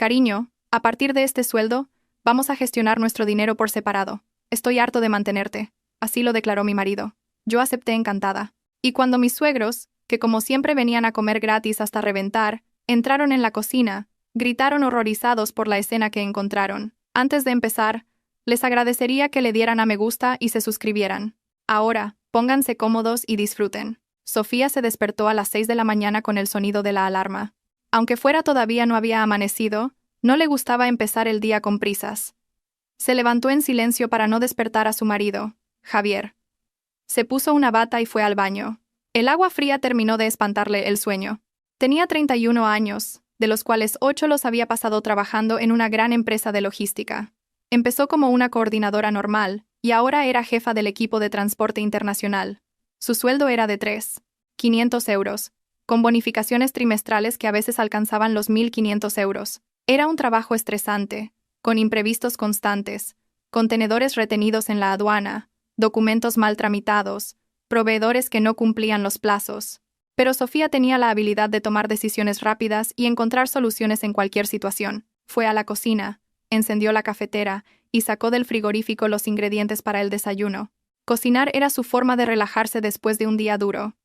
Cariño, a partir de este sueldo, vamos a gestionar nuestro dinero por separado. Estoy harto de mantenerte. Así lo declaró mi marido. Yo acepté encantada. Y cuando mis suegros, que como siempre venían a comer gratis hasta reventar, entraron en la cocina, gritaron horrorizados por la escena que encontraron. Antes de empezar, les agradecería que le dieran a me gusta y se suscribieran. Ahora, pónganse cómodos y disfruten. Sofía se despertó a las 6 de la mañana con el sonido de la alarma. Aunque fuera todavía no había amanecido, no le gustaba empezar el día con prisas. Se levantó en silencio para no despertar a su marido, Javier. Se puso una bata y fue al baño. El agua fría terminó de espantarle el sueño. Tenía 31 años, de los cuales 8 los había pasado trabajando en una gran empresa de logística. Empezó como una coordinadora normal, y ahora era jefa del equipo de transporte internacional. Su sueldo era de 3.500 euros, con bonificaciones trimestrales que a veces alcanzaban los 1.500 euros. Era un trabajo estresante, con imprevistos constantes, contenedores retenidos en la aduana, documentos mal tramitados, proveedores que no cumplían los plazos. Pero Sofía tenía la habilidad de tomar decisiones rápidas y encontrar soluciones en cualquier situación. Fue a la cocina, encendió la cafetera y sacó del frigorífico los ingredientes para el desayuno. Cocinar era su forma de relajarse después de un día duro.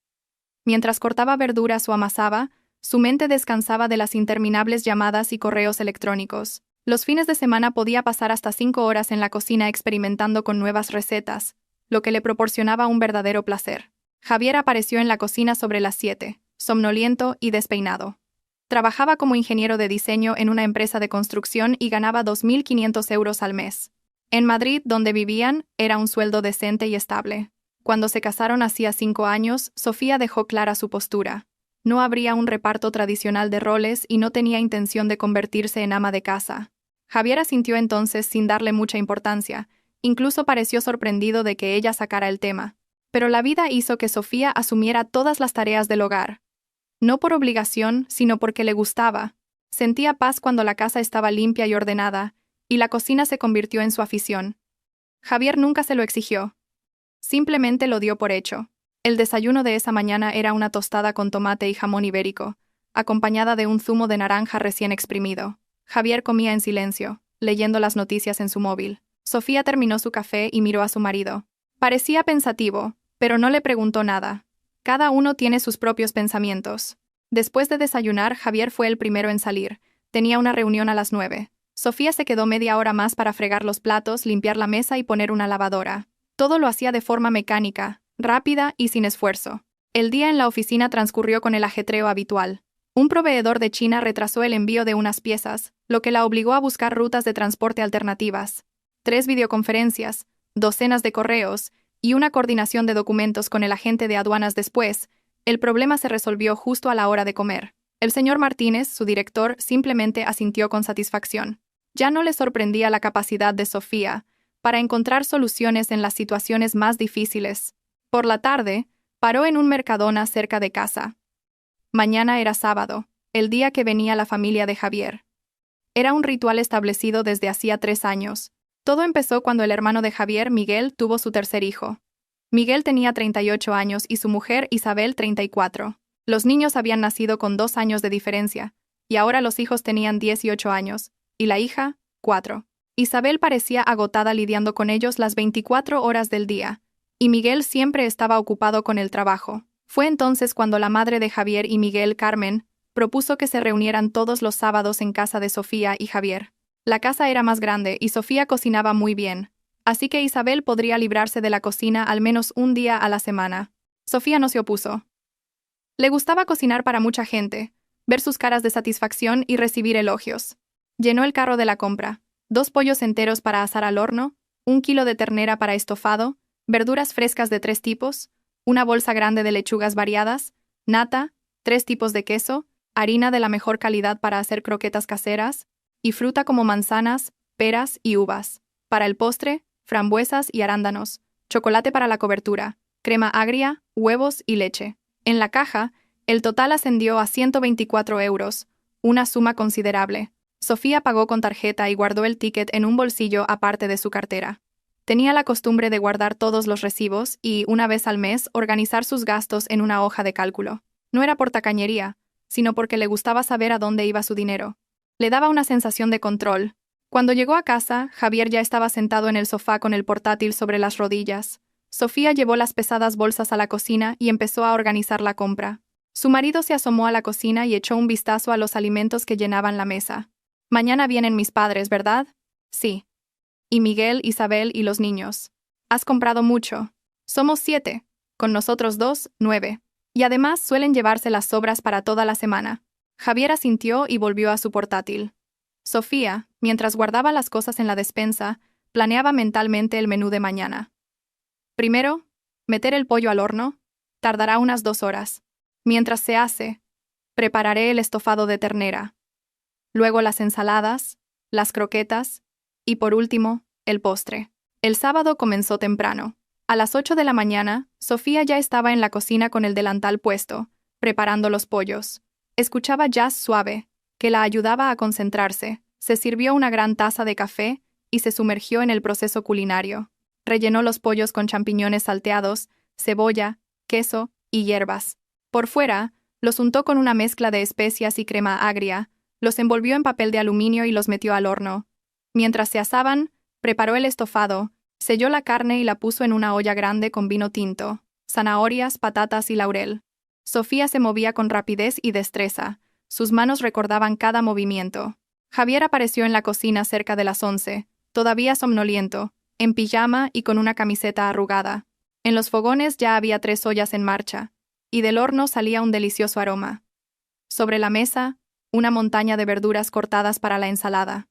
Mientras cortaba verduras o amasaba, su mente descansaba de las interminables llamadas y correos electrónicos. Los fines de semana podía pasar hasta 5 horas en la cocina experimentando con nuevas recetas, lo que le proporcionaba un verdadero placer. Javier apareció en la cocina sobre las 7, somnoliento y despeinado. Trabajaba como ingeniero de diseño en una empresa de construcción y ganaba 2.500 euros al mes. En Madrid, donde vivían, era un sueldo decente y estable. Cuando se casaron hacía 5 años, Sofía dejó clara su postura. No habría un reparto tradicional de roles y no tenía intención de convertirse en ama de casa. Javier asintió entonces sin darle mucha importancia, incluso pareció sorprendido de que ella sacara el tema. Pero la vida hizo que Sofía asumiera todas las tareas del hogar. No por obligación, sino porque le gustaba. Sentía paz cuando la casa estaba limpia y ordenada, y la cocina se convirtió en su afición. Javier nunca se lo exigió. Simplemente lo dio por hecho. El desayuno de esa mañana era una tostada con tomate y jamón ibérico, acompañada de un zumo de naranja recién exprimido. Javier comía en silencio, leyendo las noticias en su móvil. Sofía terminó su café y miró a su marido. Parecía pensativo, pero no le preguntó nada. Cada uno tiene sus propios pensamientos. Después de desayunar, Javier fue el primero en salir. Tenía una reunión a las 9. Sofía se quedó media hora más para fregar los platos, limpiar la mesa y poner una lavadora. Todo lo hacía de forma mecánica, rápida y sin esfuerzo. El día en la oficina transcurrió con el ajetreo habitual. Un proveedor de China retrasó el envío de unas piezas, lo que la obligó a buscar rutas de transporte alternativas. 3 videoconferencias, docenas de correos y una coordinación de documentos con el agente de aduanas después, el problema se resolvió justo a la hora de comer. El señor Martínez, su director, simplemente asintió con satisfacción. Ya no le sorprendía la capacidad de Sofía para encontrar soluciones en las situaciones más difíciles. Por la tarde, paró en un Mercadona cerca de casa. Mañana era sábado, el día que venía la familia de Javier. Era un ritual establecido desde hacía 3 años. Todo empezó cuando el hermano de Javier, Miguel, tuvo su tercer hijo. Miguel tenía 38 años y su mujer, Isabel, 34. Los niños habían nacido con 2 años de diferencia, y ahora los hijos tenían 18 años, y la hija, 4. Isabel parecía agotada lidiando con ellos las 24 horas del día, y Miguel siempre estaba ocupado con el trabajo. Fue entonces cuando la madre de Javier y Miguel, Carmen, propuso que se reunieran todos los sábados en casa de Sofía y Javier. La casa era más grande y Sofía cocinaba muy bien, así que Isabel podría librarse de la cocina al menos un día a la semana. Sofía no se opuso. Le gustaba cocinar para mucha gente, ver sus caras de satisfacción y recibir elogios. Llenó el carro de la compra, 2 pollos enteros para asar al horno, 1 kilo de ternera para estofado, verduras frescas de 3 tipos, una bolsa grande de lechugas variadas, nata, 3 tipos de queso, harina de la mejor calidad para hacer croquetas caseras, y fruta como manzanas, peras y uvas. Para el postre, frambuesas y arándanos, chocolate para la cobertura, crema agria, huevos y leche. En la caja, el total ascendió a 124 euros, una suma considerable. Sofía pagó con tarjeta y guardó el ticket en un bolsillo aparte de su cartera. Tenía la costumbre de guardar todos los recibos y, una vez al mes, organizar sus gastos en una hoja de cálculo. No era por tacañería, sino porque le gustaba saber a dónde iba su dinero. Le daba una sensación de control. Cuando llegó a casa, Javier ya estaba sentado en el sofá con el portátil sobre las rodillas. Sofía llevó las pesadas bolsas a la cocina y empezó a organizar la compra. Su marido se asomó a la cocina y echó un vistazo a los alimentos que llenaban la mesa. «Mañana vienen mis padres, ¿verdad?» «Sí. Y Miguel, Isabel y los niños. ¿Has comprado mucho?» «Somos 7. Con nosotros 2, 9. Y además suelen llevarse las sobras para toda la semana». Javier asintió y volvió a su portátil. Sofía, mientras guardaba las cosas en la despensa, planeaba mentalmente el menú de mañana. Primero, meter el pollo al horno. Tardará unas 2 horas. Mientras se hace, prepararé el estofado de ternera. Luego las ensaladas, las croquetas y, por último, el postre. El sábado comenzó temprano. A las 8 de la mañana, Sofía ya estaba en la cocina con el delantal puesto, preparando los pollos. Escuchaba jazz suave, que la ayudaba a concentrarse. Se sirvió una gran taza de café y se sumergió en el proceso culinario. Rellenó los pollos con champiñones salteados, cebolla, queso y hierbas. Por fuera, los untó con una mezcla de especias y crema agria, los envolvió en papel de aluminio y los metió al horno. Mientras se asaban, preparó el estofado, selló la carne y la puso en una olla grande con vino tinto, zanahorias, patatas y laurel. Sofía se movía con rapidez y destreza. Sus manos recordaban cada movimiento. Javier apareció en la cocina cerca de las 11, todavía somnoliento, en pijama y con una camiseta arrugada. En los fogones ya había 3 ollas en marcha, y del horno salía un delicioso aroma. Sobre la mesa, una montaña de verduras cortadas para la ensalada.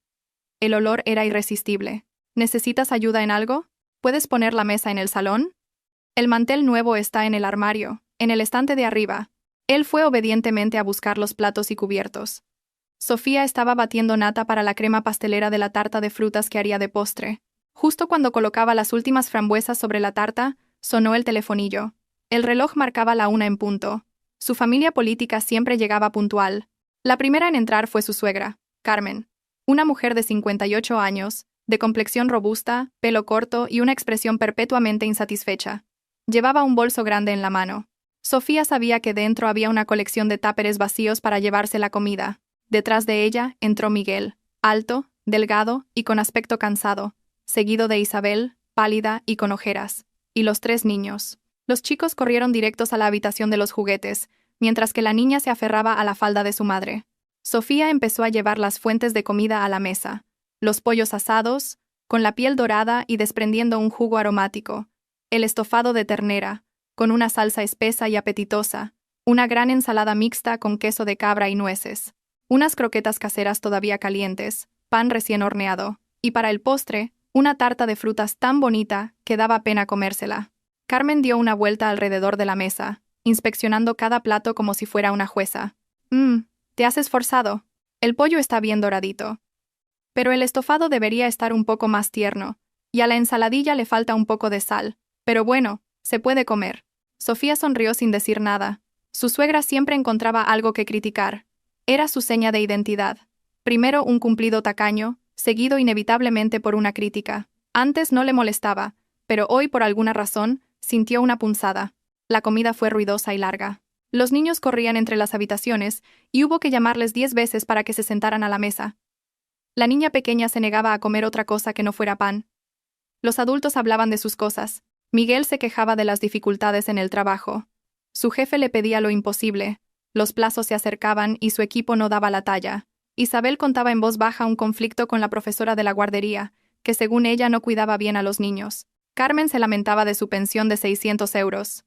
El olor era irresistible. ¿Necesitas ayuda en algo? ¿Puedes poner la mesa en el salón? El mantel nuevo está en el armario, en el estante de arriba. Él fue obedientemente a buscar los platos y cubiertos. Sofía estaba batiendo nata para la crema pastelera de la tarta de frutas que haría de postre. Justo cuando colocaba las últimas frambuesas sobre la tarta, sonó el telefonillo. El reloj marcaba la 1 en punto. Su familia política siempre llegaba puntual. La primera en entrar fue su suegra, Carmen, una mujer de 58 años, de complexión robusta, pelo corto y una expresión perpetuamente insatisfecha. Llevaba un bolso grande en la mano. Sofía sabía que dentro había una colección de táperes vacíos para llevarse la comida. Detrás de ella entró Miguel, alto, delgado y con aspecto cansado, seguido de Isabel, pálida y con ojeras, y los 3 niños. Los chicos corrieron directos a la habitación de los juguetes, mientras que la niña se aferraba a la falda de su madre. Sofía empezó a llevar las fuentes de comida a la mesa, los pollos asados, con la piel dorada y desprendiendo un jugo aromático, el estofado de ternera, con una salsa espesa y apetitosa, una gran ensalada mixta con queso de cabra y nueces, unas croquetas caseras todavía calientes, pan recién horneado, y para el postre, una tarta de frutas tan bonita que daba pena comérsela. Carmen dio una vuelta alrededor de la mesa, inspeccionando cada plato como si fuera una jueza. Te has esforzado. El pollo está bien doradito. Pero el estofado debería estar un poco más tierno, y a la ensaladilla le falta un poco de sal. Pero bueno, se puede comer. Sofía sonrió sin decir nada. Su suegra siempre encontraba algo que criticar. Era su seña de identidad. Primero un cumplido tacaño, seguido inevitablemente por una crítica. Antes no le molestaba, pero hoy por alguna razón sintió una punzada. La comida fue ruidosa y larga. Los niños corrían entre las habitaciones y hubo que llamarles 10 veces para que se sentaran a la mesa. La niña pequeña se negaba a comer otra cosa que no fuera pan. Los adultos hablaban de sus cosas. Miguel se quejaba de las dificultades en el trabajo. Su jefe le pedía lo imposible. Los plazos se acercaban y su equipo no daba la talla. Isabel contaba en voz baja un conflicto con la profesora de la guardería, que según ella no cuidaba bien a los niños. Carmen se lamentaba de su pensión de 600 euros.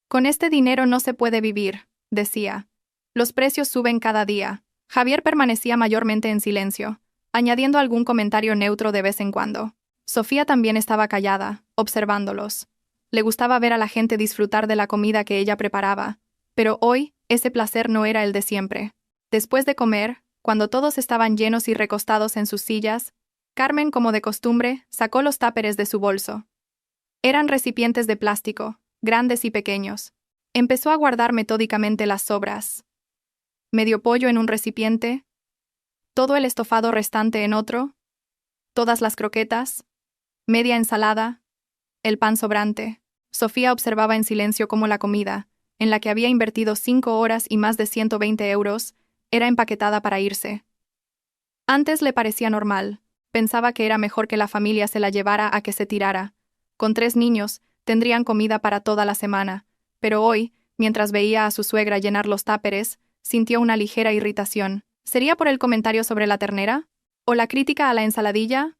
Con este dinero no se puede vivir, decía. Los precios suben cada día. Javier permanecía mayormente en silencio, añadiendo algún comentario neutro de vez en cuando. Sofía también estaba callada, observándolos. Le gustaba ver a la gente disfrutar de la comida que ella preparaba, pero hoy ese placer no era el de siempre. Después de comer, cuando todos estaban llenos y recostados en sus sillas, Carmen, como de costumbre, sacó los táperes de su bolso. Eran recipientes de plástico, grandes y pequeños. Empezó a guardar metódicamente las sobras. Medio pollo en un recipiente, todo el estofado restante en otro, todas las croquetas, media ensalada, el pan sobrante. Sofía observaba en silencio cómo la comida, en la que había invertido 5 horas y más de 120 euros, era empaquetada para irse. Antes le parecía normal. Pensaba que era mejor que la familia se la llevara a que se tirara. Con 3 niños, tendrían comida para toda la semana. Pero hoy, mientras veía a su suegra llenar los táperes, sintió una ligera irritación. ¿Sería por el comentario sobre la ternera? ¿O la crítica a la ensaladilla?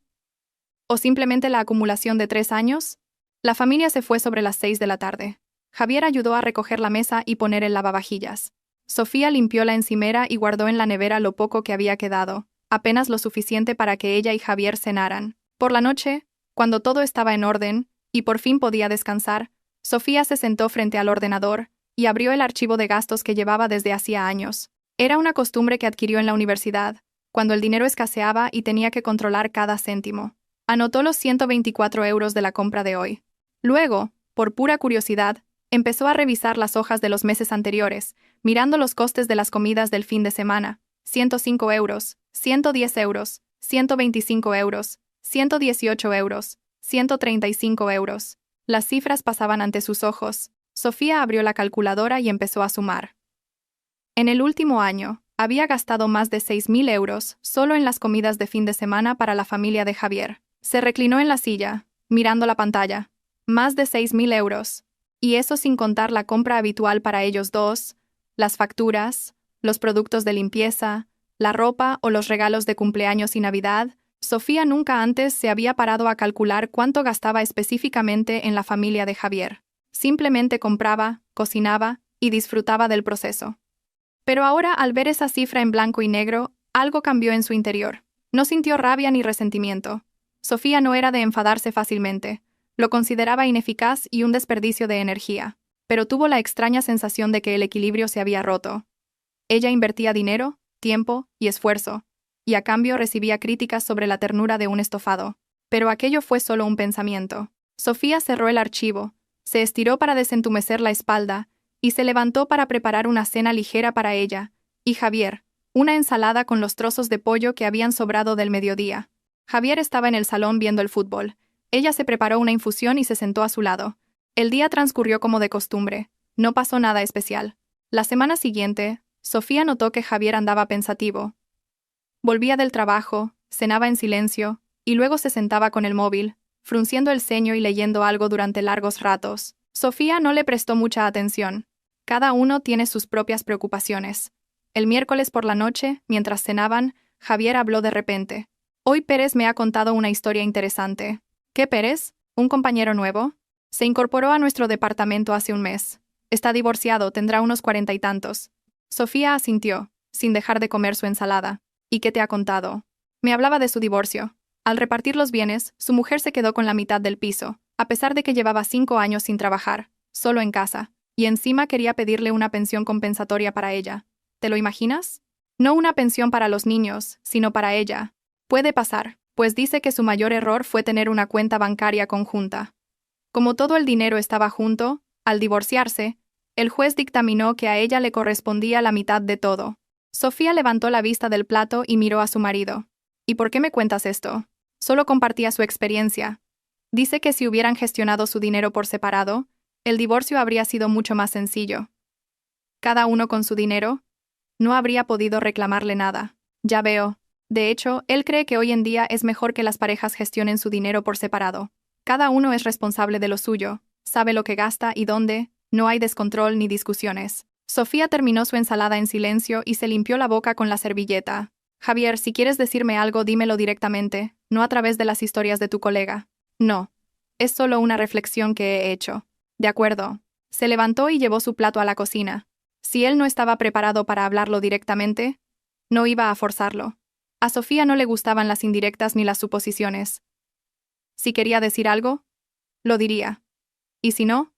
¿O simplemente la acumulación de 3 años? La familia se fue sobre las 6 de la tarde. Javier ayudó a recoger la mesa y poner el lavavajillas. Sofía limpió la encimera y guardó en la nevera lo poco que había quedado, apenas lo suficiente para que ella y Javier cenaran. Por la noche, cuando todo estaba en orden, y por fin podía descansar, Sofía se sentó frente al ordenador y abrió el archivo de gastos que llevaba desde hacía años. Era una costumbre que adquirió en la universidad, cuando el dinero escaseaba y tenía que controlar cada céntimo. Anotó los 124 euros de la compra de hoy. Luego, por pura curiosidad, empezó a revisar las hojas de los meses anteriores, mirando los costes de las comidas del fin de semana. 105 euros, 110 euros, 125 euros, 118 euros, 135 euros. Las cifras pasaban ante sus ojos. Sofía abrió la calculadora y empezó a sumar. En el último año, había gastado más de 6.000 euros solo en las comidas de fin de semana para la familia de Javier. Se reclinó en la silla, mirando la pantalla. Más de 6.000 euros. Y eso sin contar la compra habitual para ellos dos, las facturas, los productos de limpieza, la ropa o los regalos de cumpleaños y Navidad. Sofía nunca antes se había parado a calcular cuánto gastaba específicamente en la familia de Javier. Simplemente compraba, cocinaba y disfrutaba del proceso. Pero ahora, al ver esa cifra en blanco y negro, algo cambió en su interior. No sintió rabia ni resentimiento. Sofía no era de enfadarse fácilmente. Lo consideraba ineficaz y un desperdicio de energía. Pero tuvo la extraña sensación de que el equilibrio se había roto. Ella invertía dinero, tiempo y esfuerzo, y a cambio recibía críticas sobre la ternura de un estofado. Pero aquello fue solo un pensamiento. Sofía cerró el archivo, se estiró para desentumecer la espalda, y se levantó para preparar una cena ligera para ella y Javier, una ensalada con los trozos de pollo que habían sobrado del mediodía. Javier estaba en el salón viendo el fútbol. Ella se preparó una infusión y se sentó a su lado. El día transcurrió como de costumbre. No pasó nada especial. La semana siguiente, Sofía notó que Javier andaba pensativo. Volvía del trabajo, cenaba en silencio, y luego se sentaba con el móvil, frunciendo el ceño y leyendo algo durante largos ratos. Sofía no le prestó mucha atención. Cada uno tiene sus propias preocupaciones. El miércoles por la noche, mientras cenaban, Javier habló de repente. Hoy Pérez me ha contado una historia interesante. ¿Qué Pérez? ¿Un compañero nuevo? Se incorporó a nuestro departamento hace un mes. Está divorciado, tendrá unos 40 y tantos. Sofía asintió, sin dejar de comer su ensalada. ¿Y qué te ha contado? Me hablaba de su divorcio. Al repartir los bienes, su mujer se quedó con la mitad del piso, a pesar de que llevaba 5 años sin trabajar, solo en casa, y encima quería pedirle una pensión compensatoria para ella. ¿Te lo imaginas? No una pensión para los niños, sino para ella. Puede pasar, pues dice que su mayor error fue tener una cuenta bancaria conjunta. Como todo el dinero estaba junto, al divorciarse, el juez dictaminó que a ella le correspondía la mitad de todo. Sofía levantó la vista del plato y miró a su marido. ¿Y por qué me cuentas esto? Solo compartía su experiencia. Dice que si hubieran gestionado su dinero por separado, el divorcio habría sido mucho más sencillo. Cada uno con su dinero, no habría podido reclamarle nada. Ya veo. De hecho, él cree que hoy en día es mejor que las parejas gestionen su dinero por separado. Cada uno es responsable de lo suyo, sabe lo que gasta y dónde, no hay descontrol ni discusiones. Sofía terminó su ensalada en silencio y se limpió la boca con la servilleta. Javier, si quieres decirme algo, dímelo directamente, no a través de las historias de tu colega. No. Es solo una reflexión que he hecho. De acuerdo. Se levantó y llevó su plato a la cocina. Si él no estaba preparado para hablarlo directamente, no iba a forzarlo. A Sofía no le gustaban las indirectas ni las suposiciones. Si quería decir algo, lo diría. Y si no,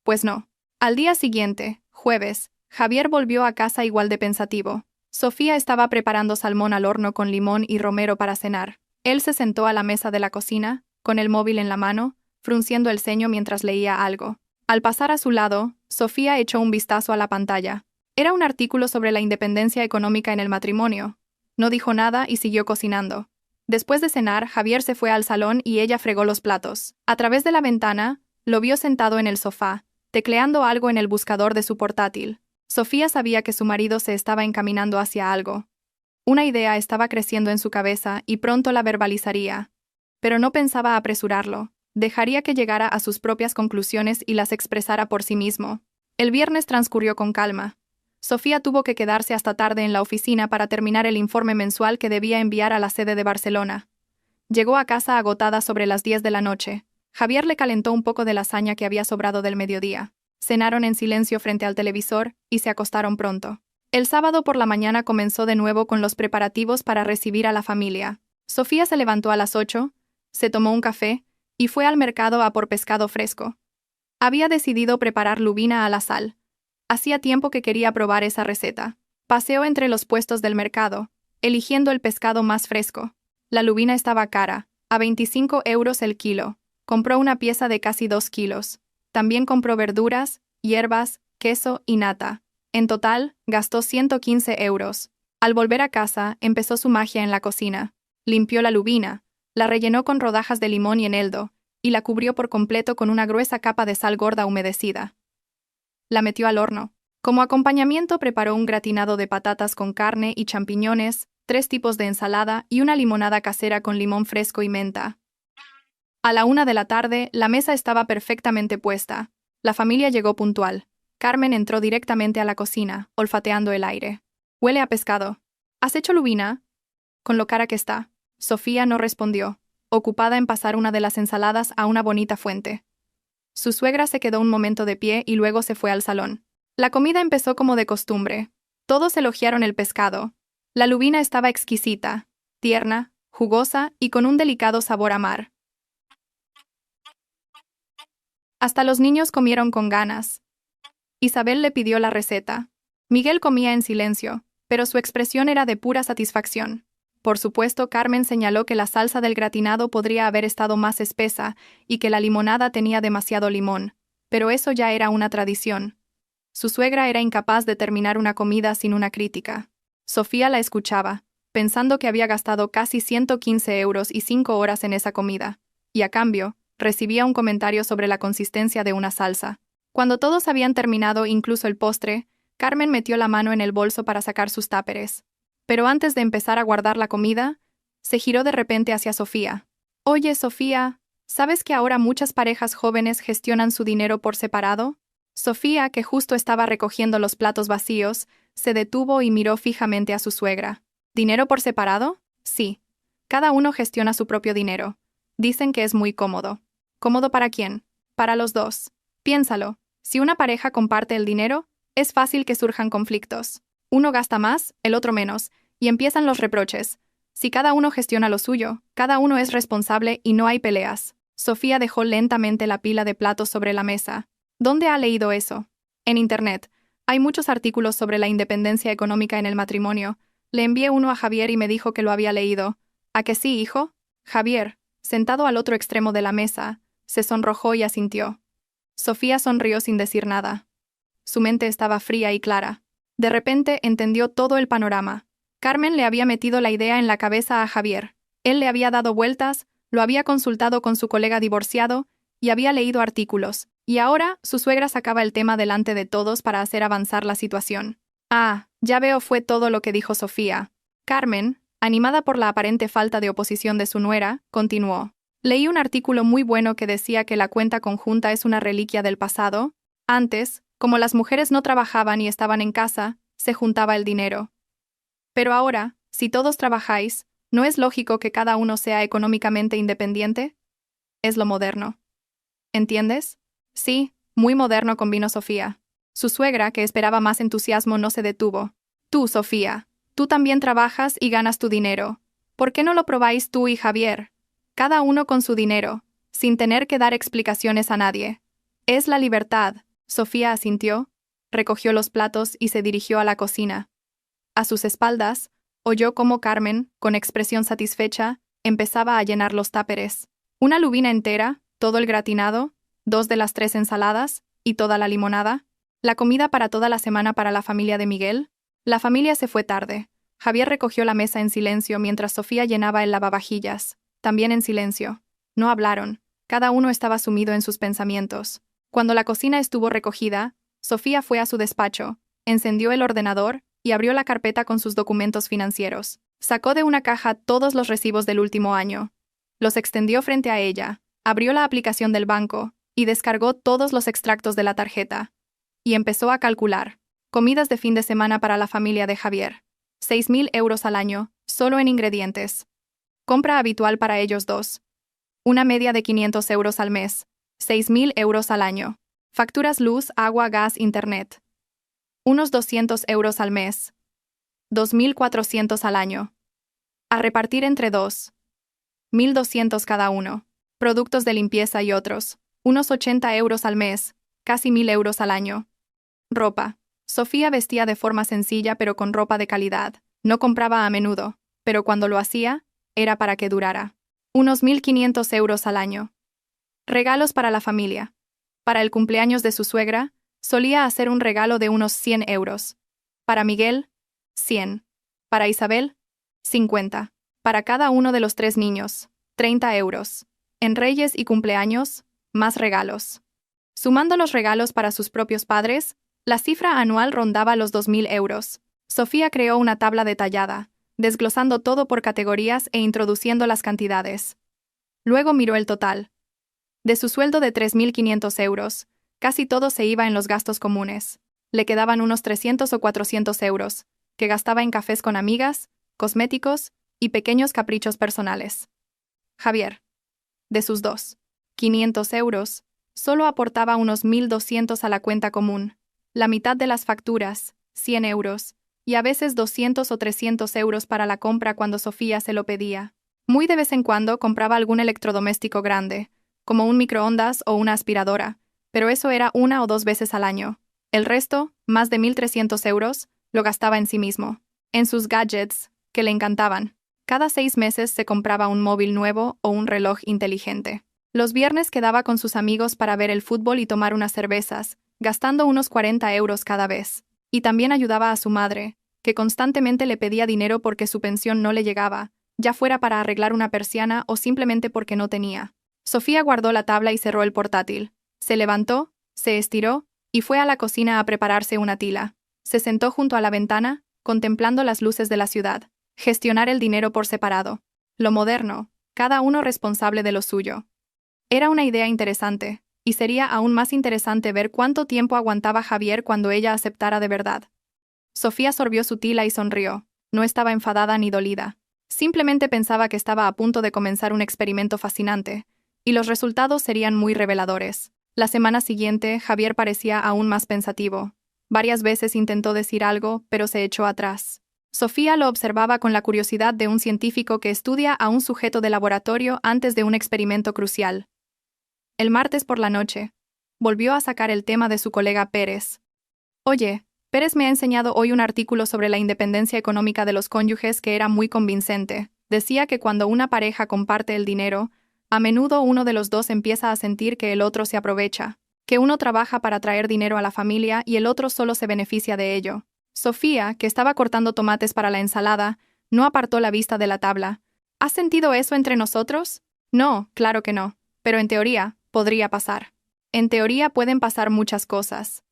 pues no. Al día siguiente, jueves, Javier volvió a casa igual de pensativo. Sofía estaba preparando salmón al horno con limón y romero para cenar. Él se sentó a la mesa de la cocina, con el móvil en la mano, frunciendo el ceño mientras leía algo. Al pasar a su lado, Sofía echó un vistazo a la pantalla. Era un artículo sobre la independencia económica en el matrimonio. No dijo nada y siguió cocinando. Después de cenar, Javier se fue al salón y ella fregó los platos. A través de la ventana, lo vio sentado en el sofá, tecleando algo en el buscador de su portátil. Sofía sabía que su marido se estaba encaminando hacia algo. Una idea estaba creciendo en su cabeza y pronto la verbalizaría. Pero no pensaba apresurarlo. Dejaría que llegara a sus propias conclusiones y las expresara por sí mismo. El viernes transcurrió con calma. Sofía tuvo que quedarse hasta tarde en la oficina para terminar el informe mensual que debía enviar a la sede de Barcelona. Llegó a casa agotada sobre las 10 de la noche. Javier le calentó un poco de lasaña que había sobrado del mediodía. Cenaron en silencio frente al televisor y se acostaron pronto. El sábado por la mañana comenzó de nuevo con los preparativos para recibir a la familia. Sofía se levantó a las 8, se tomó un café y fue al mercado a por pescado fresco. Había decidido preparar lubina a la sal. Hacía tiempo que quería probar esa receta. Paseó entre los puestos del mercado, eligiendo el pescado más fresco. La lubina estaba cara, a 25 euros el kilo. Compró una pieza de casi 2 kilos. También compró verduras, hierbas, queso y nata. En total, gastó 115 euros. Al volver a casa, empezó su magia en la cocina. Limpió la lubina, la rellenó con rodajas de limón y eneldo, y la cubrió por completo con una gruesa capa de sal gorda humedecida. La metió al horno. Como acompañamiento preparó un gratinado de patatas con carne y champiñones, 3 tipos de ensalada y una limonada casera con limón fresco y menta. A la 1 de la tarde, la mesa estaba perfectamente puesta. La familia llegó puntual. Carmen entró directamente a la cocina, olfateando el aire. «Huele a pescado. ¿Has hecho lubina?» «Con lo cara que está». Sofía no respondió, ocupada en pasar una de las ensaladas a una bonita fuente. Su suegra se quedó un momento de pie y luego se fue al salón. La comida empezó como de costumbre. Todos elogiaron el pescado. La lubina estaba exquisita, tierna, jugosa y con un delicado sabor a mar. Hasta los niños comieron con ganas. Isabel le pidió la receta. Miguel comía en silencio, pero su expresión era de pura satisfacción. Por supuesto, Carmen señaló que la salsa del gratinado podría haber estado más espesa y que la limonada tenía demasiado limón, pero eso ya era una tradición. Su suegra era incapaz de terminar una comida sin una crítica. Sofía la escuchaba, pensando que había gastado casi 115 euros y 5 horas en esa comida, y a cambio, recibía un comentario sobre la consistencia de una salsa. Cuando todos habían terminado, incluso el postre, Carmen metió la mano en el bolso para sacar sus táperes. Pero antes de empezar a guardar la comida, se giró de repente hacia Sofía. «Oye, Sofía, ¿sabes que ahora muchas parejas jóvenes gestionan su dinero por separado?» Sofía, que justo estaba recogiendo los platos vacíos, se detuvo y miró fijamente a su suegra. «¿Dinero por separado?» «Sí. Cada uno gestiona su propio dinero. Dicen que es muy cómodo». «¿Cómodo para quién?» «Para los dos. Piénsalo. Si una pareja comparte el dinero, es fácil que surjan conflictos. Uno gasta más, el otro menos, y empiezan los reproches. Si cada uno gestiona lo suyo, cada uno es responsable y no hay peleas». Sofía dejó lentamente la pila de platos sobre la mesa. «¿Dónde ha leído eso?» «En Internet. Hay muchos artículos sobre la independencia económica en el matrimonio. Le envié uno a Javier y me dijo que lo había leído». «¿A que sí, hijo?» Javier, sentado al otro extremo de la mesa, se sonrojó y asintió. Sofía sonrió sin decir nada. Su mente estaba fría y clara. De repente entendió todo el panorama. Carmen le había metido la idea en la cabeza a Javier. Él le había dado vueltas, lo había consultado con su colega divorciado y había leído artículos. Y ahora su suegra sacaba el tema delante de todos para hacer avanzar la situación. «Ah, ya veo», fue todo lo que dijo Sofía. Carmen, animada por la aparente falta de oposición de su nuera, continuó. «Leí un artículo muy bueno que decía que la cuenta conjunta es una reliquia del pasado. Antes, como las mujeres no trabajaban y estaban en casa, se juntaba el dinero. Pero ahora, si todos trabajáis, ¿no es lógico que cada uno sea económicamente independiente? Es lo moderno. ¿Entiendes?» «Sí, muy moderno», convino Sofía. Su suegra, que esperaba más entusiasmo, no se detuvo. «Tú, Sofía, tú también trabajas y ganas tu dinero. ¿Por qué no lo probáis tú y Javier? Cada uno con su dinero, sin tener que dar explicaciones a nadie. Es la libertad». Sofía asintió, recogió los platos y se dirigió a la cocina. A sus espaldas, oyó cómo Carmen, con expresión satisfecha, empezaba a llenar los táperes. Una lubina entera, todo el gratinado, 2 de las 3 ensaladas y toda la limonada. La comida para toda la semana para la familia de Miguel. La familia se fue tarde. Javier recogió la mesa en silencio mientras Sofía llenaba el lavavajillas. También en silencio. No hablaron. Cada uno estaba sumido en sus pensamientos. Cuando la cocina estuvo recogida, Sofía fue a su despacho, encendió el ordenador y abrió la carpeta con sus documentos financieros. Sacó de una caja todos los recibos del último año. Los extendió frente a ella, abrió la aplicación del banco y descargó todos los extractos de la tarjeta. Y empezó a calcular. Comidas de fin de semana para la familia de Javier. 6.000 euros al año, solo en ingredientes. Compra habitual para ellos dos. Una media de 500 euros al mes. 6.000 euros al año. Facturas luz, agua, gas, internet. Unos 200 euros al mes. 2.400 al año. A repartir entre dos. 1.200 cada uno. Productos de limpieza y otros. Unos 80 euros al mes. Casi 1.000 euros al año. Ropa. Sofía vestía de forma sencilla pero con ropa de calidad. No compraba a menudo, pero cuando lo hacía, era para que durara. Unos 1.500 euros al año. Regalos para la familia. Para el cumpleaños de su suegra, solía hacer un regalo de unos 100 euros. Para Miguel, 100. Para Isabel, 50. Para cada uno de los 3 niños, 30 euros. En Reyes y cumpleaños, más regalos. Sumando los regalos para sus propios padres, la cifra anual rondaba los 2.000 euros. Sofía creó una tabla detallada, desglosando todo por categorías e introduciendo las cantidades. Luego miró el total. De su sueldo de 3.500 euros, casi todo se iba en los gastos comunes. Le quedaban unos 300 o 400 euros, que gastaba en cafés con amigas, cosméticos y pequeños caprichos personales. Javier, de sus 2.500 euros, solo aportaba unos 1.200 a la cuenta común, la mitad de las facturas, 100 euros, y a veces 200 o 300 euros para la compra cuando Sofía se lo pedía. Muy de vez en cuando compraba algún electrodoméstico grande, como un microondas o una aspiradora, pero eso era 1 o 2 veces al año. El resto, más de 1.300 euros, lo gastaba en sí mismo, en sus gadgets, que le encantaban. Cada 6 meses se compraba un móvil nuevo o un reloj inteligente. Los viernes quedaba con sus amigos para ver el fútbol y tomar unas cervezas, gastando unos 40 euros cada vez. Y también ayudaba a su madre, que constantemente le pedía dinero porque su pensión no le llegaba, ya fuera para arreglar una persiana o simplemente porque no tenía. Sofía guardó la tabla y cerró el portátil. Se levantó, se estiró y fue a la cocina a prepararse una tila. Se sentó junto a la ventana, contemplando las luces de la ciudad. Gestionar el dinero por separado. Lo moderno, cada uno responsable de lo suyo. Era una idea interesante, y sería aún más interesante ver cuánto tiempo aguantaba Javier cuando ella aceptara de verdad. Sofía sorbió su tila y sonrió. No estaba enfadada ni dolida. Simplemente pensaba que estaba a punto de comenzar un experimento fascinante, y los resultados serían muy reveladores. La semana siguiente, Javier parecía aún más pensativo. Varias veces intentó decir algo, pero se echó atrás. Sofía lo observaba con la curiosidad de un científico que estudia a un sujeto de laboratorio antes de un experimento crucial. El martes por la noche, volvió a sacar el tema de su colega Pérez. Oye, Pérez me ha enseñado hoy un artículo sobre la independencia económica de los cónyuges que era muy convincente. Decía que cuando una pareja comparte el dinero, a menudo uno de los dos empieza a sentir que el otro se aprovecha, que uno trabaja para traer dinero a la familia y el otro solo se beneficia de ello. Sofía, que estaba cortando tomates para la ensalada, no apartó la vista de la tabla. ¿Has sentido eso entre nosotros? No, claro que no, pero en teoría, podría pasar. En teoría pueden pasar muchas cosas.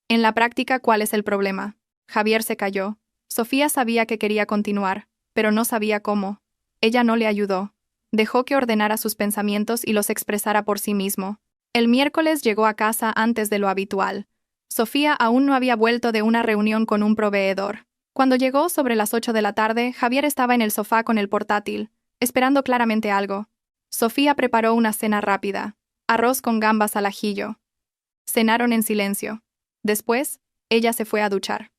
En la práctica, ¿cuál es el problema? Javier se calló. Sofía sabía que quería continuar, pero no sabía cómo. Ella no le ayudó. Dejó que ordenara sus pensamientos y los expresara por sí mismo. El miércoles llegó a casa antes de lo habitual. Sofía aún no había vuelto de una reunión con un proveedor. Cuando llegó sobre las 8 de la tarde, Javier estaba en el sofá con el portátil, esperando claramente algo. Sofía preparó una cena rápida. Arroz con gambas al ajillo. Cenaron en silencio. Después, ella se fue a duchar.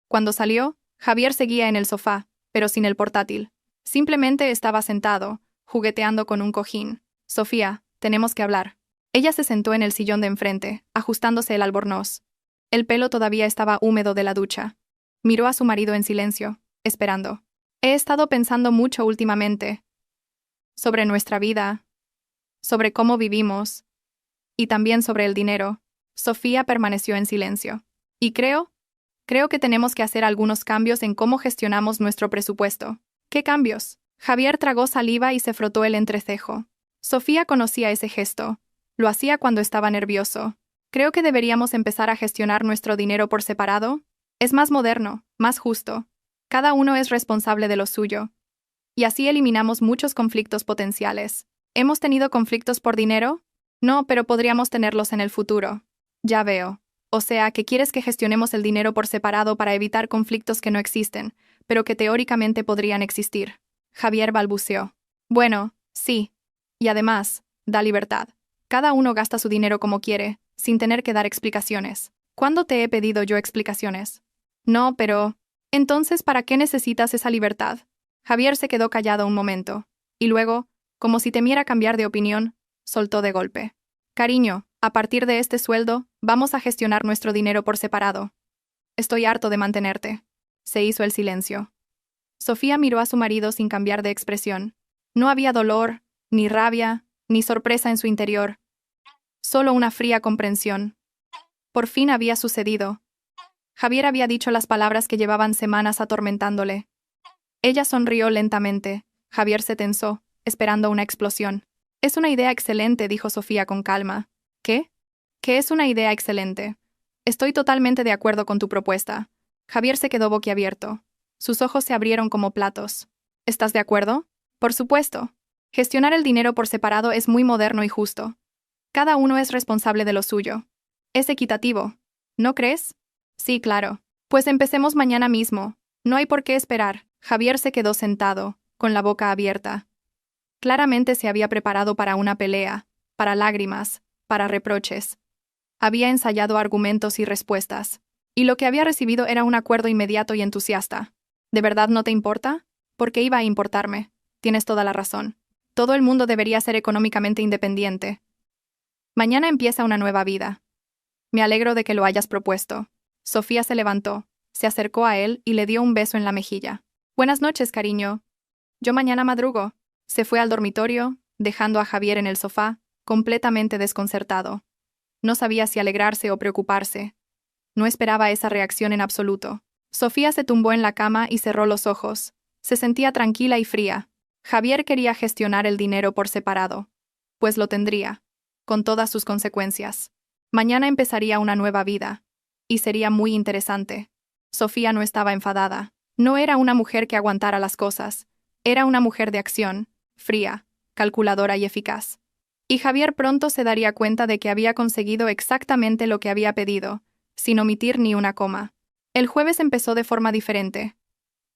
Cuando salió, Javier seguía en el sofá, pero sin el portátil. Simplemente estaba sentado, jugueteando con un cojín. Sofía, tenemos que hablar. Ella se sentó en el sillón de enfrente, ajustándose el albornoz. El pelo todavía estaba húmedo de la ducha. Miró a su marido en silencio, esperando. He estado pensando mucho últimamente. Sobre nuestra vida. Sobre cómo vivimos. Y también sobre el dinero. Sofía permaneció en silencio. Y creo que tenemos que hacer algunos cambios en cómo gestionamos nuestro presupuesto. ¿Qué cambios? Javier tragó saliva y se frotó el entrecejo. Sofía conocía ese gesto. Lo hacía cuando estaba nervioso. Creo que deberíamos empezar a gestionar nuestro dinero por separado. Es más moderno, Más justo. Cada uno es responsable de lo suyo. Y así eliminamos muchos conflictos potenciales. ¿Hemos tenido conflictos por dinero? No, pero podríamos tenerlos en el futuro. Ya veo. O sea, que quieres que gestionemos el dinero por separado para evitar conflictos que no existen, pero que teóricamente podrían existir. Javier balbuceó. Bueno, sí. Y además, da libertad. Cada uno gasta su dinero como quiere, sin tener que dar explicaciones. ¿Cuándo te he pedido yo explicaciones? No, pero... Entonces, ¿para qué necesitas esa libertad? Javier se quedó callado un momento, y luego, como si temiera cambiar de opinión, soltó de golpe. Cariño, a partir de este sueldo, vamos a gestionar nuestro dinero por separado. Estoy harto de mantenerte. Se hizo el silencio. Sofía miró a su marido sin cambiar de expresión. No había dolor, ni rabia, ni sorpresa en su interior. Solo una fría comprensión. Por fin había sucedido. Javier había dicho las palabras que llevaban semanas atormentándole. Ella sonrió lentamente. Javier se tensó, esperando una explosión. Es una idea excelente, dijo Sofía con calma. ¿Qué? ¿Qué es una idea excelente? Estoy totalmente de acuerdo con tu propuesta. Javier se quedó boquiabierto. Sus ojos se abrieron como platos. ¿Estás de acuerdo? Por supuesto. Gestionar el dinero por separado es muy moderno y justo. Cada uno es responsable de lo suyo. Es equitativo. ¿No crees? Sí, claro. Pues empecemos mañana mismo. No hay por qué esperar. Javier se quedó sentado, con la boca abierta. Claramente se había preparado para una pelea, para lágrimas, para reproches. Había ensayado argumentos y respuestas. Y lo que había recibido era un acuerdo inmediato y entusiasta. ¿De verdad no te importa? ¿Por qué iba a importarme? Tienes toda la razón. Todo el mundo debería ser económicamente independiente. Mañana empieza una nueva vida. Me alegro de que lo hayas propuesto. Sofía se levantó, se acercó a él y le dio un beso en la mejilla. Buenas noches, cariño. Yo mañana madrugo. Se fue al dormitorio, dejando a Javier en el sofá, completamente desconcertado. No sabía si alegrarse o preocuparse. No esperaba esa reacción en absoluto. Sofía se tumbó en la cama y cerró los ojos. Se sentía tranquila y fría. Javier quería gestionar el dinero por separado. Pues lo tendría, con todas sus consecuencias. Mañana empezaría una nueva vida. Y sería muy interesante. Sofía no estaba enfadada. No era una mujer que aguantara las cosas. Era una mujer de acción, fría, calculadora y eficaz. Y Javier pronto se daría cuenta de que había conseguido exactamente lo que había pedido, sin omitir ni una coma. El jueves empezó de forma diferente.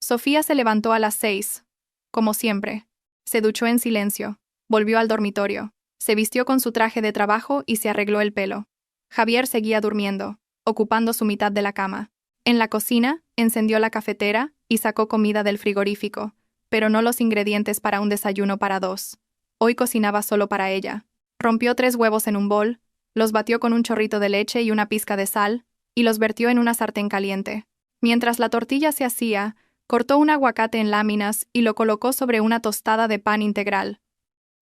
Sofía se levantó a las 6, como siempre. Se duchó en silencio, volvió al dormitorio, se vistió con su traje de trabajo y se arregló el pelo. Javier seguía durmiendo, ocupando su mitad de la cama. En la cocina, encendió la cafetera y sacó comida del frigorífico, pero no los ingredientes para un desayuno para dos. Hoy cocinaba solo para ella. Rompió 3 huevos en un bol, los batió con un chorrito de leche y una pizca de sal, y los vertió en una sartén caliente. Mientras la tortilla se hacía, cortó un aguacate en láminas y lo colocó sobre una tostada de pan integral.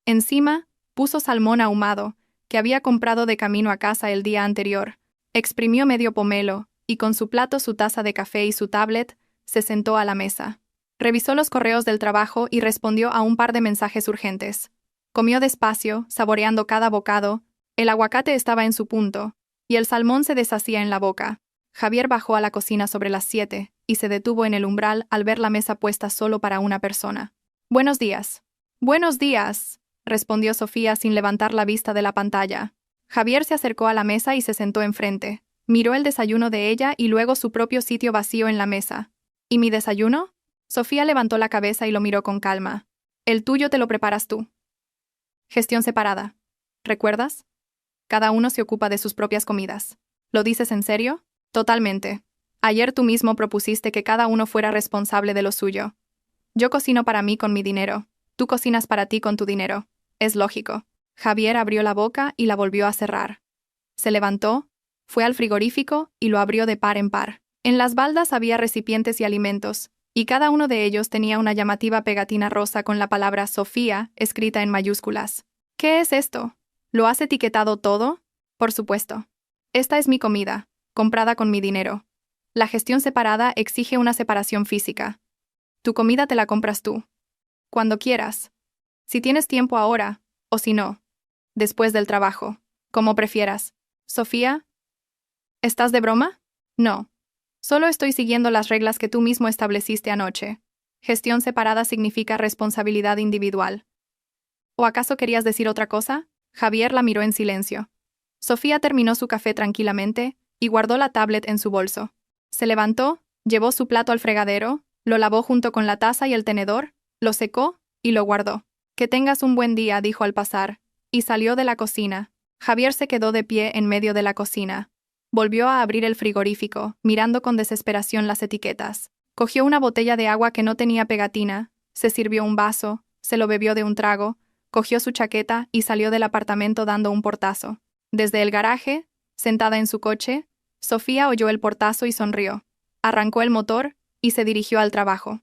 Encima, puso salmón ahumado, que había comprado de camino a casa el día anterior. Exprimió medio pomelo, y con su plato, su taza de café y su tablet, se sentó a la mesa. Revisó los correos del trabajo y respondió a un par de mensajes urgentes. Comió despacio, saboreando cada bocado. El aguacate estaba en su punto, y el salmón se deshacía en la boca. Javier bajó a la cocina sobre las 7 y se detuvo en el umbral al ver la mesa puesta solo para una persona. «Buenos días». «Buenos días», respondió Sofía sin levantar la vista de la pantalla. Javier se acercó a la mesa y se sentó enfrente. Miró el desayuno de ella y luego su propio sitio vacío en la mesa. «¿Y mi desayuno?» Sofía levantó la cabeza y lo miró con calma. «El tuyo te lo preparas tú». Gestión separada. ¿Recuerdas? Cada uno se ocupa de sus propias comidas. ¿Lo dices en serio? Totalmente. Ayer tú mismo propusiste que cada uno fuera responsable de lo suyo. Yo cocino para mí con mi dinero. Tú cocinas para ti con tu dinero. Es lógico. Javier abrió la boca y la volvió a cerrar. Se levantó, fue al frigorífico y lo abrió de par en par. En las baldas había recipientes y alimentos, y cada uno de ellos tenía una llamativa pegatina rosa con la palabra Sofía escrita en mayúsculas. ¿Qué es esto? ¿Lo has etiquetado todo? Por supuesto. Esta es mi comida, comprada con mi dinero. La gestión separada exige una separación física. Tu comida te la compras tú. Cuando quieras. Si tienes tiempo ahora, o si no. Después del trabajo. Como prefieras. Sofía. ¿Estás de broma? No. Solo estoy siguiendo las reglas que tú mismo estableciste anoche. Gestión separada significa responsabilidad individual. ¿O acaso querías decir otra cosa? Javier la miró en silencio. Sofía terminó su café tranquilamente y guardó la tablet en su bolso. Se levantó, llevó su plato al fregadero, lo lavó junto con la taza y el tenedor, lo secó y lo guardó. Que tengas un buen día, dijo al pasar, y salió de la cocina. Javier se quedó de pie en medio de la cocina. Volvió a abrir el frigorífico, mirando con desesperación las etiquetas. Cogió una botella de agua que no tenía pegatina, se sirvió un vaso, se lo bebió de un trago, cogió su chaqueta y salió del apartamento dando un portazo. Desde el garaje, sentada en su coche, Sofía oyó el portazo y sonrió. Arrancó el motor y se dirigió al trabajo.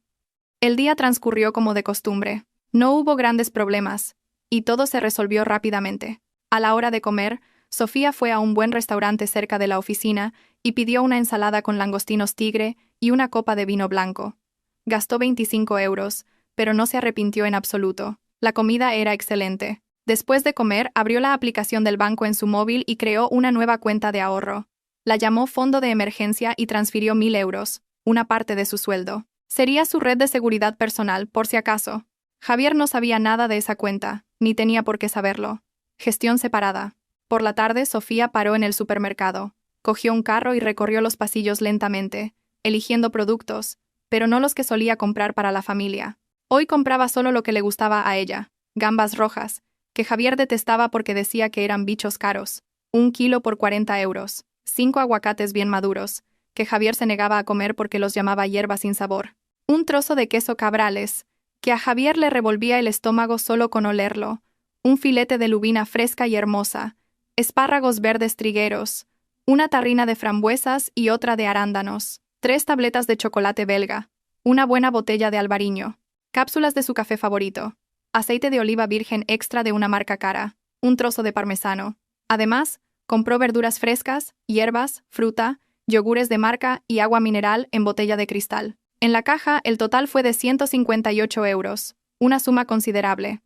El día transcurrió como de costumbre. No hubo grandes problemas, y todo se resolvió rápidamente. A la hora de comer, Sofía fue a un buen restaurante cerca de la oficina y pidió una ensalada con langostinos tigre y una copa de vino blanco. Gastó 25 euros, pero no se arrepintió en absoluto. La comida era excelente. Después de comer, abrió la aplicación del banco en su móvil y creó una nueva cuenta de ahorro. La llamó Fondo de Emergencia y transfirió 1.000 euros, una parte de su sueldo. Sería su red de seguridad personal, por si acaso. Javier no sabía nada de esa cuenta, ni tenía por qué saberlo. Gestión separada. Por la tarde, Sofía paró en el supermercado. Cogió un carro y recorrió los pasillos lentamente, eligiendo productos, pero no los que solía comprar para la familia. Hoy compraba solo lo que le gustaba a ella: gambas rojas, que Javier detestaba porque decía que eran bichos caros. 1 kilo por 40 euros. 5 aguacates bien maduros, que Javier se negaba a comer porque los llamaba hierba sin sabor. Un trozo de queso Cabrales, que a Javier le revolvía el estómago solo con olerlo. Un filete de lubina fresca y hermosa. Espárragos verdes trigueros. Una tarrina de frambuesas y otra de arándanos. 3 tabletas de chocolate belga. Una buena botella de albariño. Cápsulas de su café favorito. Aceite de oliva virgen extra de una marca cara. Un trozo de parmesano. Además, compró verduras frescas, hierbas, fruta, yogures de marca y agua mineral en botella de cristal. En la caja, el total fue de 158 euros, una suma considerable.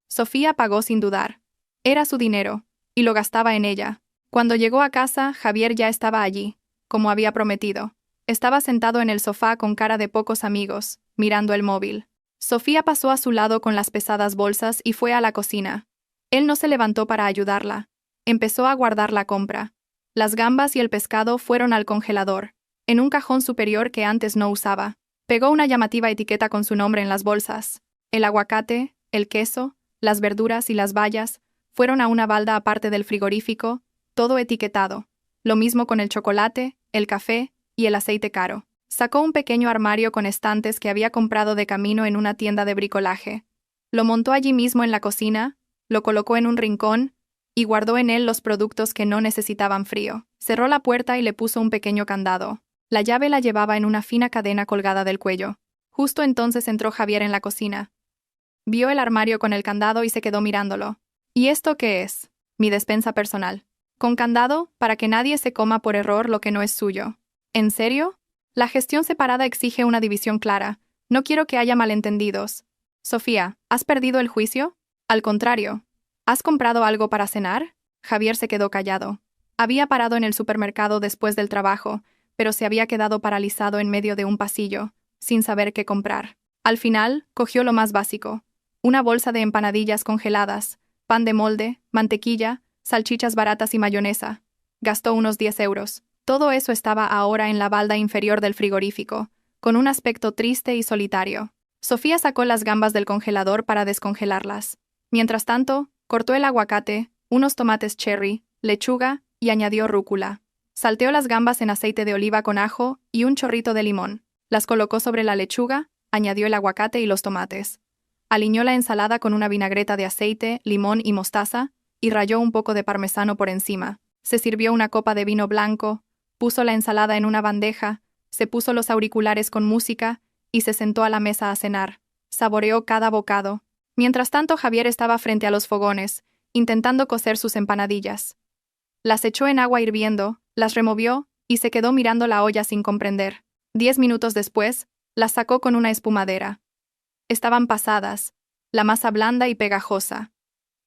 Sofía pagó sin dudar. Era su dinero, y lo gastaba en ella. Cuando llegó a casa, Javier ya estaba allí, como había prometido. Estaba sentado en el sofá con cara de pocos amigos, mirando el móvil. Sofía pasó a su lado con las pesadas bolsas y fue a la cocina. Él no se levantó para ayudarla. Empezó a guardar la compra. Las gambas y el pescado fueron al congelador, en un cajón superior que antes no usaba. Pegó una llamativa etiqueta con su nombre en las bolsas. El aguacate, el queso, las verduras y las bayas fueron a una balda aparte del frigorífico, todo etiquetado. Lo mismo con el chocolate, el café y el aceite caro. Sacó un pequeño armario con estantes que había comprado de camino en una tienda de bricolaje. Lo montó allí mismo en la cocina, lo colocó en un rincón y guardó en él los productos que no necesitaban frío. Cerró la puerta y le puso un pequeño candado. La llave la llevaba en una fina cadena colgada del cuello. Justo entonces entró Javier en la cocina. Vio el armario con el candado y se quedó mirándolo. ¿Y esto qué es? Mi despensa personal. Con candado, para que nadie se coma por error lo que no es suyo. ¿En serio? La gestión separada exige una división clara. No quiero que haya malentendidos. Sofía, ¿has perdido el juicio? Al contrario. ¿Has comprado algo para cenar? Javier se quedó callado. Había parado en el supermercado después del trabajo, pero se había quedado paralizado en medio de un pasillo, sin saber qué comprar. Al final, cogió lo más básico: una bolsa de empanadillas congeladas, pan de molde, mantequilla, salchichas baratas y mayonesa. Gastó unos 10 euros. Todo eso estaba ahora en la balda inferior del frigorífico, con un aspecto triste y solitario. Sofía sacó las gambas del congelador para descongelarlas. Mientras tanto, cortó el aguacate, unos tomates cherry, lechuga y añadió rúcula. Salteó las gambas en aceite de oliva con ajo y un chorrito de limón. Las colocó sobre la lechuga, añadió el aguacate y los tomates. Aliñó la ensalada con una vinagreta de aceite, limón y mostaza, y ralló un poco de parmesano por encima. Se sirvió una copa de vino blanco, puso la ensalada en una bandeja, se puso los auriculares con música y se sentó a la mesa a cenar. Saboreó cada bocado. Mientras tanto, Javier estaba frente a los fogones, intentando cocer sus empanadillas. Las echó en agua hirviendo, las removió y se quedó mirando la olla sin comprender. 10 minutos después, las sacó con una espumadera. Estaban pasadas, la masa blanda y pegajosa.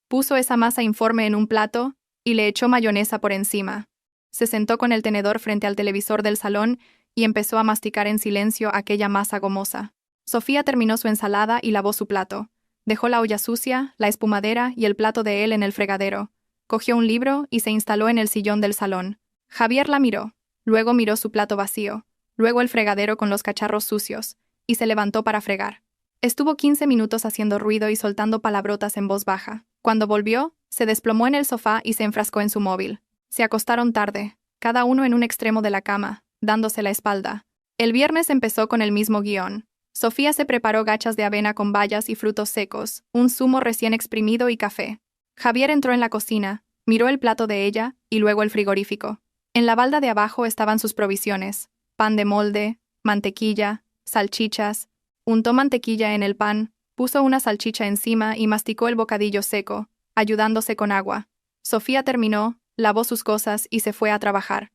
Puso esa masa informe en un plato y le echó mayonesa por encima. Se sentó con el tenedor frente al televisor del salón y empezó a masticar en silencio aquella masa gomosa. Sofía terminó su ensalada y lavó su plato. Dejó la olla sucia, la espumadera y el plato de él en el fregadero. Cogió un libro y se instaló en el sillón del salón. Javier la miró. Luego miró su plato vacío. Luego el fregadero con los cacharros sucios. Y se levantó para fregar. Estuvo 15 minutos haciendo ruido y soltando palabrotas en voz baja. Cuando volvió, se desplomó en el sofá y se enfrascó en su móvil. Se acostaron tarde, cada uno en un extremo de la cama, dándose la espalda. El viernes empezó con el mismo guión. Sofía se preparó gachas de avena con bayas y frutos secos, un zumo recién exprimido y café. Javier entró en la cocina, miró el plato de ella y luego el frigorífico. En la balda de abajo estaban sus provisiones: pan de molde, mantequilla, salchichas. Untó mantequilla en el pan, puso una salchicha encima y masticó el bocadillo seco, ayudándose con agua. Sofía terminó, lavó sus cosas y se fue a trabajar.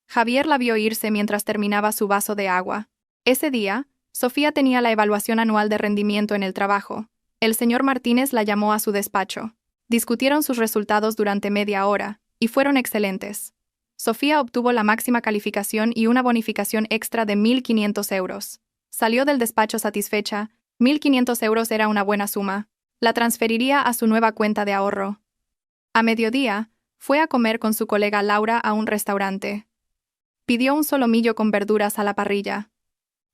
Javier la vio irse mientras terminaba su vaso de agua. Ese día, Sofía tenía la evaluación anual de rendimiento en el trabajo. El señor Martínez la llamó a su despacho. Discutieron sus resultados durante media hora, y fueron excelentes. Sofía obtuvo la máxima calificación y una bonificación extra de 1.500 euros. Salió del despacho satisfecha. 1.500 euros era una buena suma. La transferiría a su nueva cuenta de ahorro. A mediodía, fue a comer con su colega Laura a un restaurante. Pidió un solomillo con verduras a la parrilla.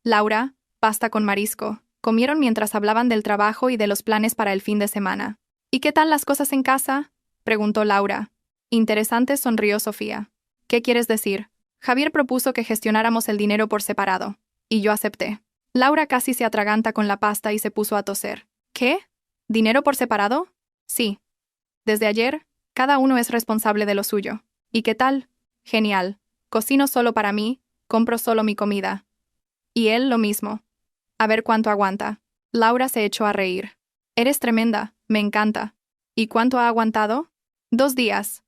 Laura, pasta con marisco. Comieron mientras hablaban del trabajo y de los planes para el fin de semana. ¿Y qué tal las cosas en casa?, preguntó Laura. Interesante, sonrió Sofía. ¿Qué quieres decir? Javier propuso que gestionáramos el dinero por separado. Y yo acepté. Laura casi se atraganta con la pasta y se puso a toser. ¿Qué? ¿Dinero por separado? Sí. Desde ayer, cada uno es responsable de lo suyo. ¿Y qué tal? Genial. Cocino solo para mí, compro solo mi comida. Y él lo mismo. A ver cuánto aguanta. Laura se echó a reír. Eres tremenda, me encanta. ¿Y cuánto ha aguantado? 2 días.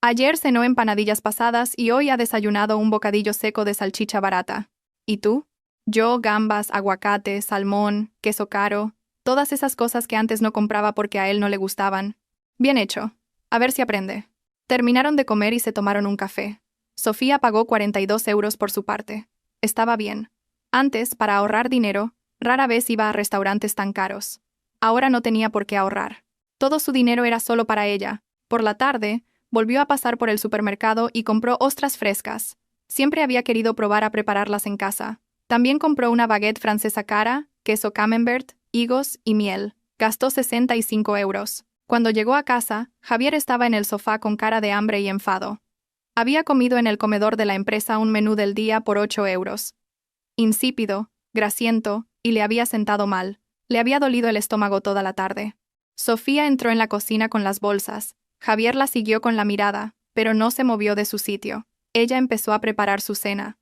Ayer cenó empanadillas pasadas y hoy ha desayunado un bocadillo seco de salchicha barata. ¿Y tú? Yo, gambas, aguacate, salmón, queso caro, todas esas cosas que antes no compraba porque a él no le gustaban. Bien hecho. A ver si aprende. Terminaron de comer y se tomaron un café. Sofía pagó 42 euros por su parte. Estaba bien. Antes, para ahorrar dinero, rara vez iba a restaurantes tan caros. Ahora no tenía por qué ahorrar. Todo su dinero era solo para ella. Por la tarde, volvió a pasar por el supermercado y compró ostras frescas. Siempre había querido probar a prepararlas en casa. También compró una baguette francesa cara, queso camembert, higos y miel. Gastó 65 euros. Cuando llegó a casa, Javier estaba en el sofá con cara de hambre y enfado. Había comido en el comedor de la empresa un menú del día por 8 euros. Insípido, grasiento, y le había sentado mal. Le había dolido el estómago toda la tarde. Sofía entró en la cocina con las bolsas. Javier la siguió con la mirada, pero no se movió de su sitio. Ella empezó a preparar su cena.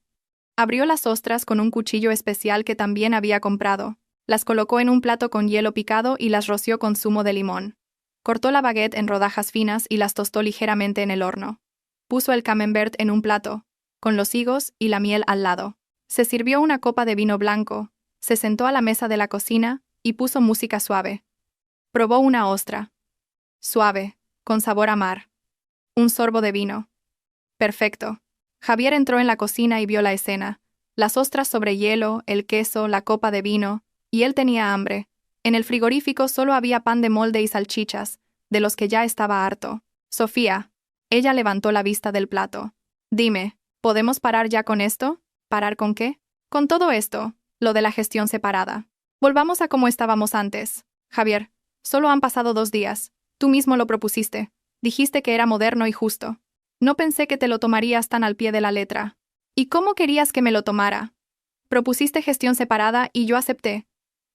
Abrió las ostras con un cuchillo especial que también había comprado. Las colocó en un plato con hielo picado y las roció con zumo de limón. Cortó la baguette en rodajas finas y las tostó ligeramente en el horno. Puso el camembert en un plato, con los higos y la miel al lado. Se sirvió una copa de vino blanco, se sentó a la mesa de la cocina y puso música suave. Probó una ostra. Suave, con sabor a mar. Un sorbo de vino. Perfecto. Javier entró en la cocina y vio la escena. Las ostras sobre hielo, el queso, la copa de vino, y él tenía hambre. En el frigorífico solo había pan de molde y salchichas, de los que ya estaba harto. Sofía. Ella levantó la vista del plato. Dime, ¿podemos parar ya con esto? ¿Parar con qué? Con todo esto, lo de la gestión separada. Volvamos a como estábamos antes. Javier, solo han pasado 2 días. Tú mismo lo propusiste. Dijiste que era moderno y justo. No pensé que te lo tomarías tan al pie de la letra. ¿Y cómo querías que me lo tomara? Propusiste gestión separada y yo acepté.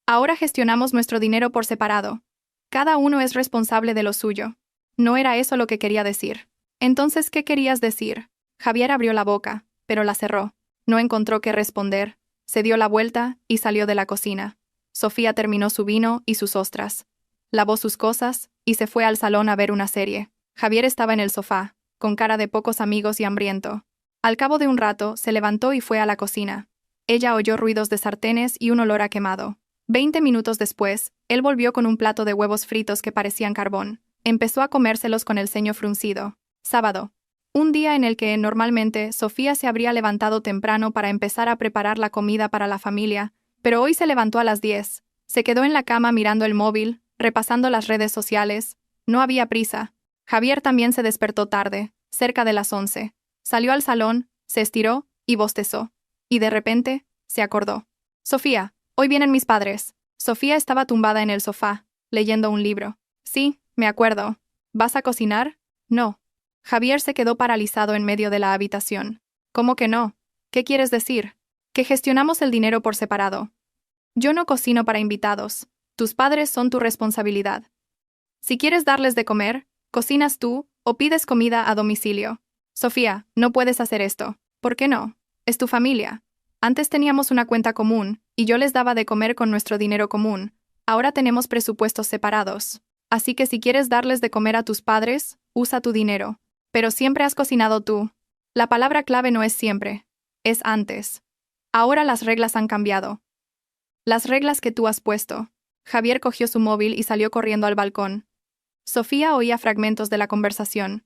Ahora gestionamos nuestro dinero por separado. Cada uno es responsable de lo suyo. No era eso lo que quería decir. Entonces, ¿qué querías decir? Javier abrió la boca, pero la cerró. No encontró qué responder. Se dio la vuelta y salió de la cocina. Sofía terminó su vino y sus ostras. Lavó sus cosas y se fue al salón a ver una serie. Javier estaba en el sofá, con cara de pocos amigos y hambriento. Al cabo de un rato, se levantó y fue a la cocina. Ella oyó ruidos de sartenes y un olor a quemado. 20 minutos después, él volvió con un plato de huevos fritos que parecían carbón. Empezó a comérselos con el ceño fruncido. Sábado. Un día en el que, normalmente, Sofía se habría levantado temprano para empezar a preparar la comida para la familia, pero hoy se levantó a las 10. Se quedó en la cama mirando el móvil, repasando las redes sociales. No había prisa. Javier también se despertó tarde, cerca de las 11. Salió al salón, se estiró y bostezó. Y de repente, se acordó. Sofía, hoy vienen mis padres. Sofía estaba tumbada en el sofá, leyendo un libro. Sí, me acuerdo. ¿Vas a cocinar? No. Javier se quedó paralizado en medio de la habitación. ¿Cómo que no? ¿Qué quieres decir? Que gestionamos el dinero por separado. Yo no cocino para invitados. Tus padres son tu responsabilidad. Si quieres darles de comer, cocinas tú o pides comida a domicilio. Sofía, no puedes hacer esto. ¿Por qué no? Es tu familia. Antes teníamos una cuenta común, y yo les daba de comer con nuestro dinero común. Ahora tenemos presupuestos separados. Así que si quieres darles de comer a tus padres, usa tu dinero. Pero siempre has cocinado tú. La palabra clave no es siempre. Es antes. Ahora las reglas han cambiado. Las reglas que tú has puesto. Javier cogió su móvil y salió corriendo al balcón. Sofía oía fragmentos de la conversación.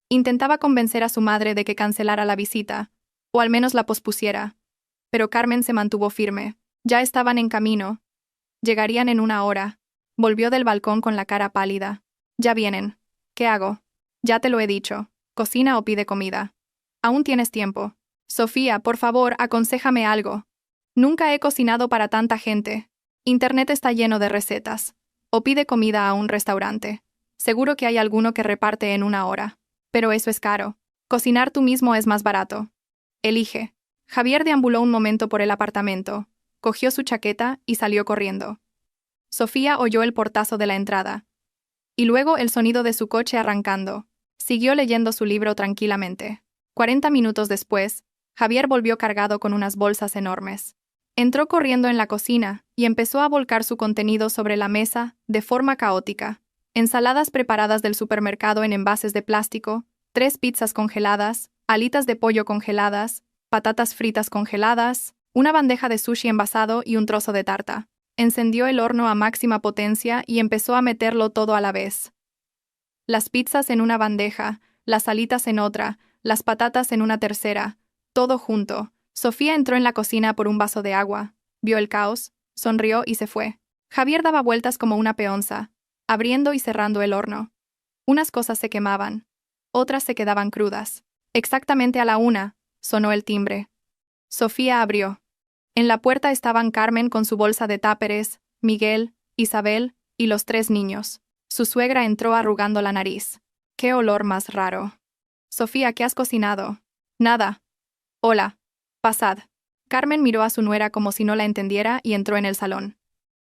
Intentaba convencer a su madre de que cancelara la visita, o al menos la pospusiera. Pero Carmen se mantuvo firme. Ya estaban en camino. Llegarían en una hora. Volvió del balcón con la cara pálida. Ya vienen. ¿Qué hago? Ya te lo he dicho. Cocina o pide comida. Aún tienes tiempo. Sofía, por favor, aconséjame algo. Nunca he cocinado para tanta gente. Internet está lleno de recetas. O pide comida a un restaurante. Seguro que hay alguno que reparte en una hora. Pero eso es caro. Cocinar tú mismo es más barato. Elige. Javier deambuló un momento por el apartamento, cogió su chaqueta y salió corriendo. Sofía oyó el portazo de la entrada. Y luego el sonido de su coche arrancando. Siguió leyendo su libro tranquilamente. 40 minutos después, Javier volvió cargado con unas bolsas enormes. Entró corriendo en la cocina y empezó a volcar su contenido sobre la mesa, de forma caótica. Ensaladas preparadas del supermercado en envases de plástico, 3 pizzas congeladas, alitas de pollo congeladas, patatas fritas congeladas, una bandeja de sushi envasado y un trozo de tarta. Encendió el horno a máxima potencia y empezó a meterlo todo a la vez. Las pizzas en una bandeja, las alitas en otra, las patatas en una tercera, todo junto. Sofía entró en la cocina por un vaso de agua, vio el caos, sonrió y se fue. Javier daba vueltas como una peonza, abriendo y cerrando el horno. Unas cosas se quemaban, otras se quedaban crudas. Exactamente a la 1, sonó el timbre. Sofía abrió. En la puerta estaban Carmen con su bolsa de táperes, Miguel, Isabel y los 3 niños. Su suegra entró arrugando la nariz. ¡Qué olor más raro! Sofía, ¿qué has cocinado? Nada. Hola. Pasad. Carmen miró a su nuera como si no la entendiera y entró en el salón.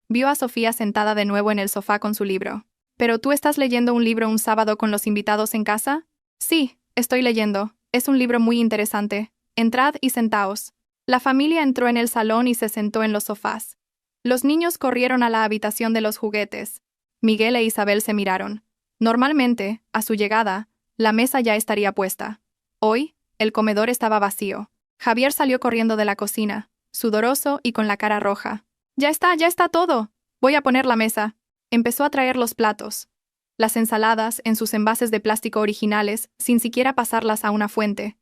Vio a Sofía sentada de nuevo en el sofá con su libro. ¿Pero tú estás leyendo un libro un sábado con los invitados en casa? Sí, estoy leyendo. Es un libro muy interesante. Entrad y sentaos. La familia entró en el salón y se sentó en los sofás. Los niños corrieron a la habitación de los juguetes. Miguel e Isabel se miraron. Normalmente, a su llegada, la mesa ya estaría puesta. Hoy, el comedor estaba vacío. Javier salió corriendo de la cocina, sudoroso y con la cara roja. Ya está todo. Voy a poner la mesa. Empezó a traer los platos. Las ensaladas en sus envases de plástico originales, sin siquiera pasarlas a una fuente.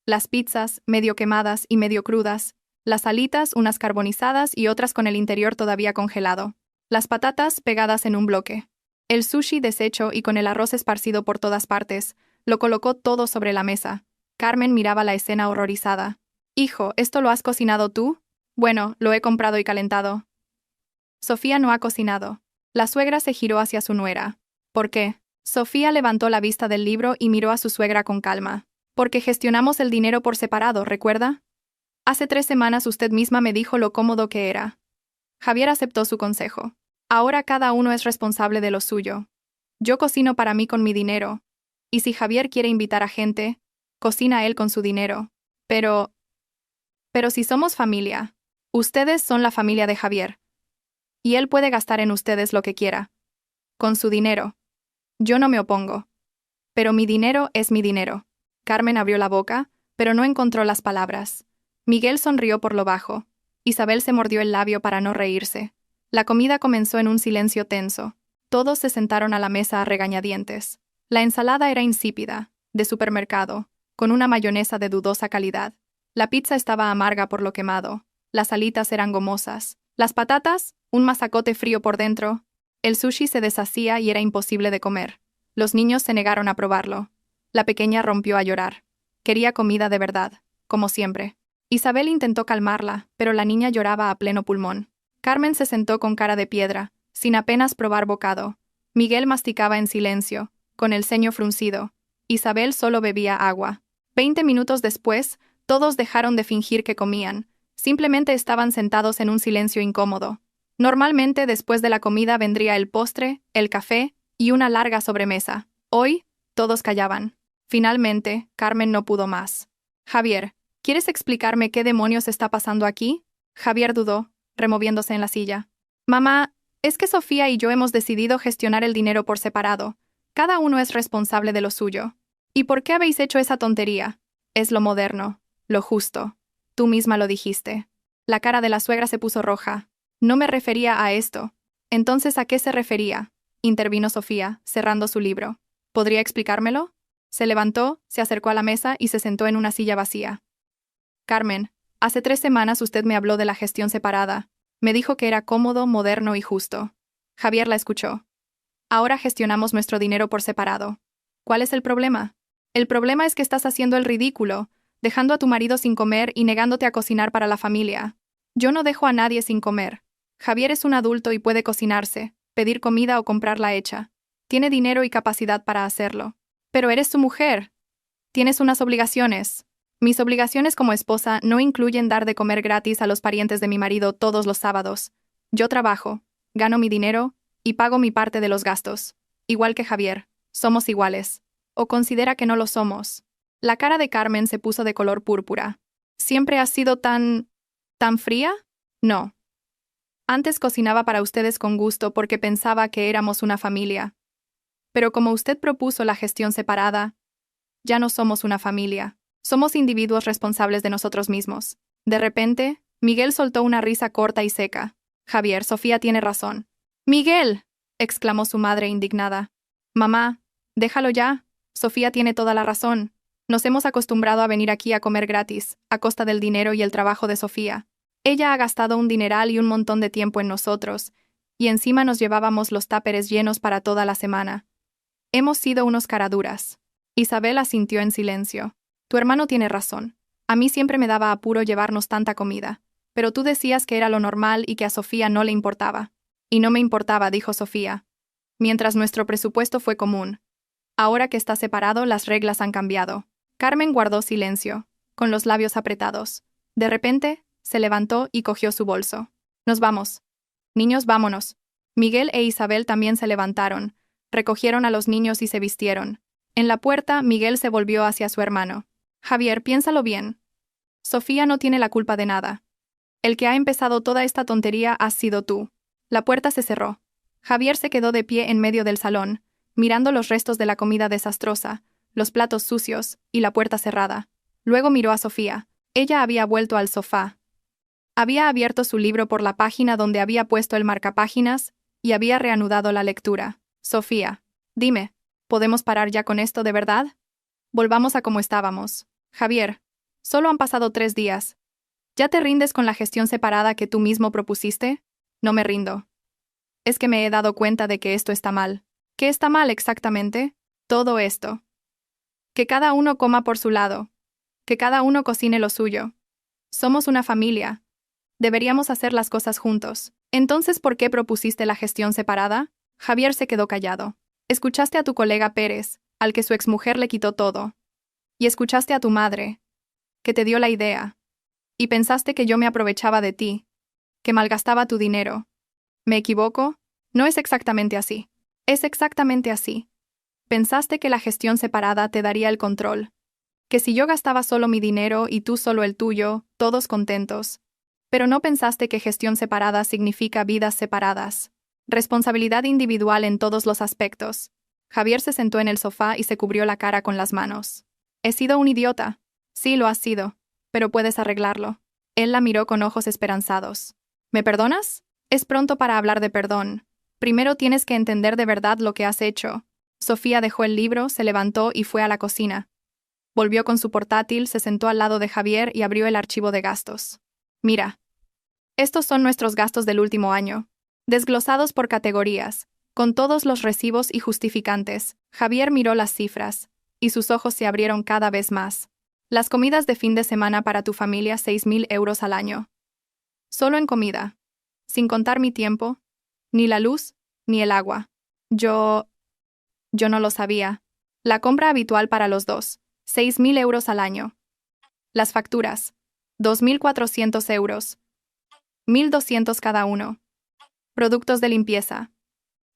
Las pizzas, medio quemadas y medio crudas. Las alitas, unas carbonizadas y otras con el interior todavía congelado. Las patatas pegadas en un bloque. El sushi deshecho y con el arroz esparcido por todas partes. Lo colocó todo sobre la mesa. Carmen miraba la escena horrorizada. «Hijo, ¿esto lo has cocinado tú?» «Bueno, lo he comprado y calentado». Sofía no ha cocinado. La suegra se giró hacia su nuera. ¿Por qué? Sofía levantó la vista del libro y miró a su suegra con calma. Porque gestionamos el dinero por separado, ¿recuerda? Hace 3 semanas usted misma me dijo lo cómodo que era. Javier aceptó su consejo. Ahora cada uno es responsable de lo suyo. Yo cocino para mí con mi dinero. Y si Javier quiere invitar a gente, cocina él con su dinero. Pero si somos familia, ustedes son la familia de Javier. Y él puede gastar en ustedes lo que quiera. Con su dinero. Yo no me opongo. Pero mi dinero es mi dinero. Carmen abrió la boca, pero no encontró las palabras. Miguel sonrió por lo bajo. Isabel se mordió el labio para no reírse. La comida comenzó en un silencio tenso. Todos se sentaron a la mesa a regañadientes. La ensalada era insípida. de supermercado, con una mayonesa de dudosa calidad. La pizza estaba amarga por lo quemado. Las alitas eran gomosas. Las patatas, un masacote frío por dentro. El sushi se deshacía y era imposible de comer. Los niños se negaron a probarlo. La pequeña rompió a llorar. Quería comida de verdad, como siempre. Isabel intentó calmarla, pero la niña lloraba a pleno pulmón. Carmen se sentó con cara de piedra, sin apenas probar bocado. Miguel masticaba en silencio, con el ceño fruncido. Isabel solo bebía agua. 20 minutos después, todos dejaron de fingir que comían. Simplemente estaban sentados en un silencio incómodo. Normalmente después de la comida vendría el postre, el café y una larga sobremesa. Hoy, todos callaban. Finalmente, Carmen no pudo más. Javier, ¿quieres explicarme qué demonios está pasando aquí? Javier dudó, removiéndose en la silla. Mamá, es que Sofía y yo hemos decidido gestionar el dinero por separado. Cada uno es responsable de lo suyo. ¿Y por qué habéis hecho esa tontería? Es lo moderno, lo justo. Tú misma lo dijiste. La cara de la suegra se puso roja. No me refería a esto. Entonces, ¿a qué se refería? Intervino Sofía, cerrando su libro. ¿Podría explicármelo? Se levantó, se acercó a la mesa y se sentó en una silla vacía. Carmen, hace 3 semanas usted me habló de la gestión separada. Me dijo que era cómodo, moderno y justo. Javier la escuchó. Ahora gestionamos nuestro dinero por separado. ¿Cuál es el problema? El problema es que estás haciendo el ridículo, dejando a tu marido sin comer y negándote a cocinar para la familia. Yo no dejo a nadie sin comer. Javier es un adulto y puede cocinarse, pedir comida o comprarla hecha. Tiene dinero y capacidad para hacerlo. Pero eres su mujer. Tienes unas obligaciones. Mis obligaciones como esposa no incluyen dar de comer gratis a los parientes de mi marido todos los sábados. Yo trabajo, gano mi dinero y pago mi parte de los gastos. Igual que Javier, somos iguales. ¿O considera que no lo somos? La cara de Carmen se puso de color púrpura. ¿Siempre has sido tan fría? No. Antes cocinaba para ustedes con gusto porque pensaba que éramos una familia. Pero como usted propuso la gestión separada, ya no somos una familia. Somos individuos responsables de nosotros mismos. De repente, Miguel soltó una risa corta y seca. Javier, Sofía tiene razón. ¡Miguel!, exclamó su madre indignada. Mamá, déjalo ya. Sofía tiene toda la razón. Nos hemos acostumbrado a venir aquí a comer gratis, a costa del dinero y el trabajo de Sofía. Ella ha gastado un dineral y un montón de tiempo en nosotros, y encima nos llevábamos los táperes llenos para toda la semana. Hemos sido unos caraduras. Isabel asintió en silencio. Tu hermano tiene razón. A mí siempre me daba apuro llevarnos tanta comida, pero tú decías que era lo normal y que a Sofía no le importaba. Y no me importaba, dijo Sofía. Mientras nuestro presupuesto fue común. Ahora que está separado, las reglas han cambiado. Carmen guardó silencio, con los labios apretados. De repente, se levantó y cogió su bolso. Nos vamos. Niños, vámonos. Miguel e Isabel también se levantaron, recogieron a los niños y se vistieron. En la puerta, Miguel se volvió hacia su hermano. Javier, piénsalo bien. Sofía no tiene la culpa de nada. El que ha empezado toda esta tontería has sido tú. La puerta se cerró. Javier se quedó de pie en medio del salón, mirando los restos de la comida desastrosa, los platos sucios y la puerta cerrada. Luego miró a Sofía. Ella había vuelto al sofá. Había abierto su libro por la página donde había puesto el marcapáginas y había reanudado la lectura. Sofía, dime, ¿podemos parar ya con esto de verdad? Volvamos a como estábamos. Javier, solo han pasado 3 días. ¿Ya te rindes con la gestión separada que tú mismo propusiste? No me rindo. Es que me he dado cuenta de que esto está mal. ¿Qué está mal exactamente? Todo esto. Que cada uno coma por su lado. Que cada uno cocine lo suyo. Somos una familia. Deberíamos hacer las cosas juntos. Entonces, ¿por qué propusiste la gestión separada? Javier se quedó callado. Escuchaste a tu colega Pérez, al que su exmujer le quitó todo. Y escuchaste a tu madre, que te dio la idea. Y pensaste que yo me aprovechaba de ti, que malgastaba tu dinero. ¿Me equivoco? No es exactamente así. Es exactamente así. Pensaste que la gestión separada te daría el control. Que si yo gastaba solo mi dinero y tú solo el tuyo, todos contentos. Pero no pensaste que gestión separada significa vidas separadas. Responsabilidad individual en todos los aspectos. Javier se sentó en el sofá y se cubrió la cara con las manos. He sido un idiota. Sí, lo has sido. Pero puedes arreglarlo. Él la miró con ojos esperanzados. ¿Me perdonas? Es pronto para hablar de perdón. Primero tienes que entender de verdad lo que has hecho. Sofía dejó el libro, se levantó y fue a la cocina. Volvió con su portátil, se sentó al lado de Javier y abrió el archivo de gastos. Mira. Estos son nuestros gastos del último año. Desglosados por categorías, con todos los recibos y justificantes. Javier miró las cifras, y sus ojos se abrieron cada vez más. Las comidas de fin de semana para tu familia, 6.000 euros al año. Solo en comida. Sin contar mi tiempo, ni la luz, ni el agua. Yo no lo sabía. La compra habitual para los dos, 6.000 euros al año. Las facturas, 2.400 euros. 1.200 cada uno. Productos de limpieza,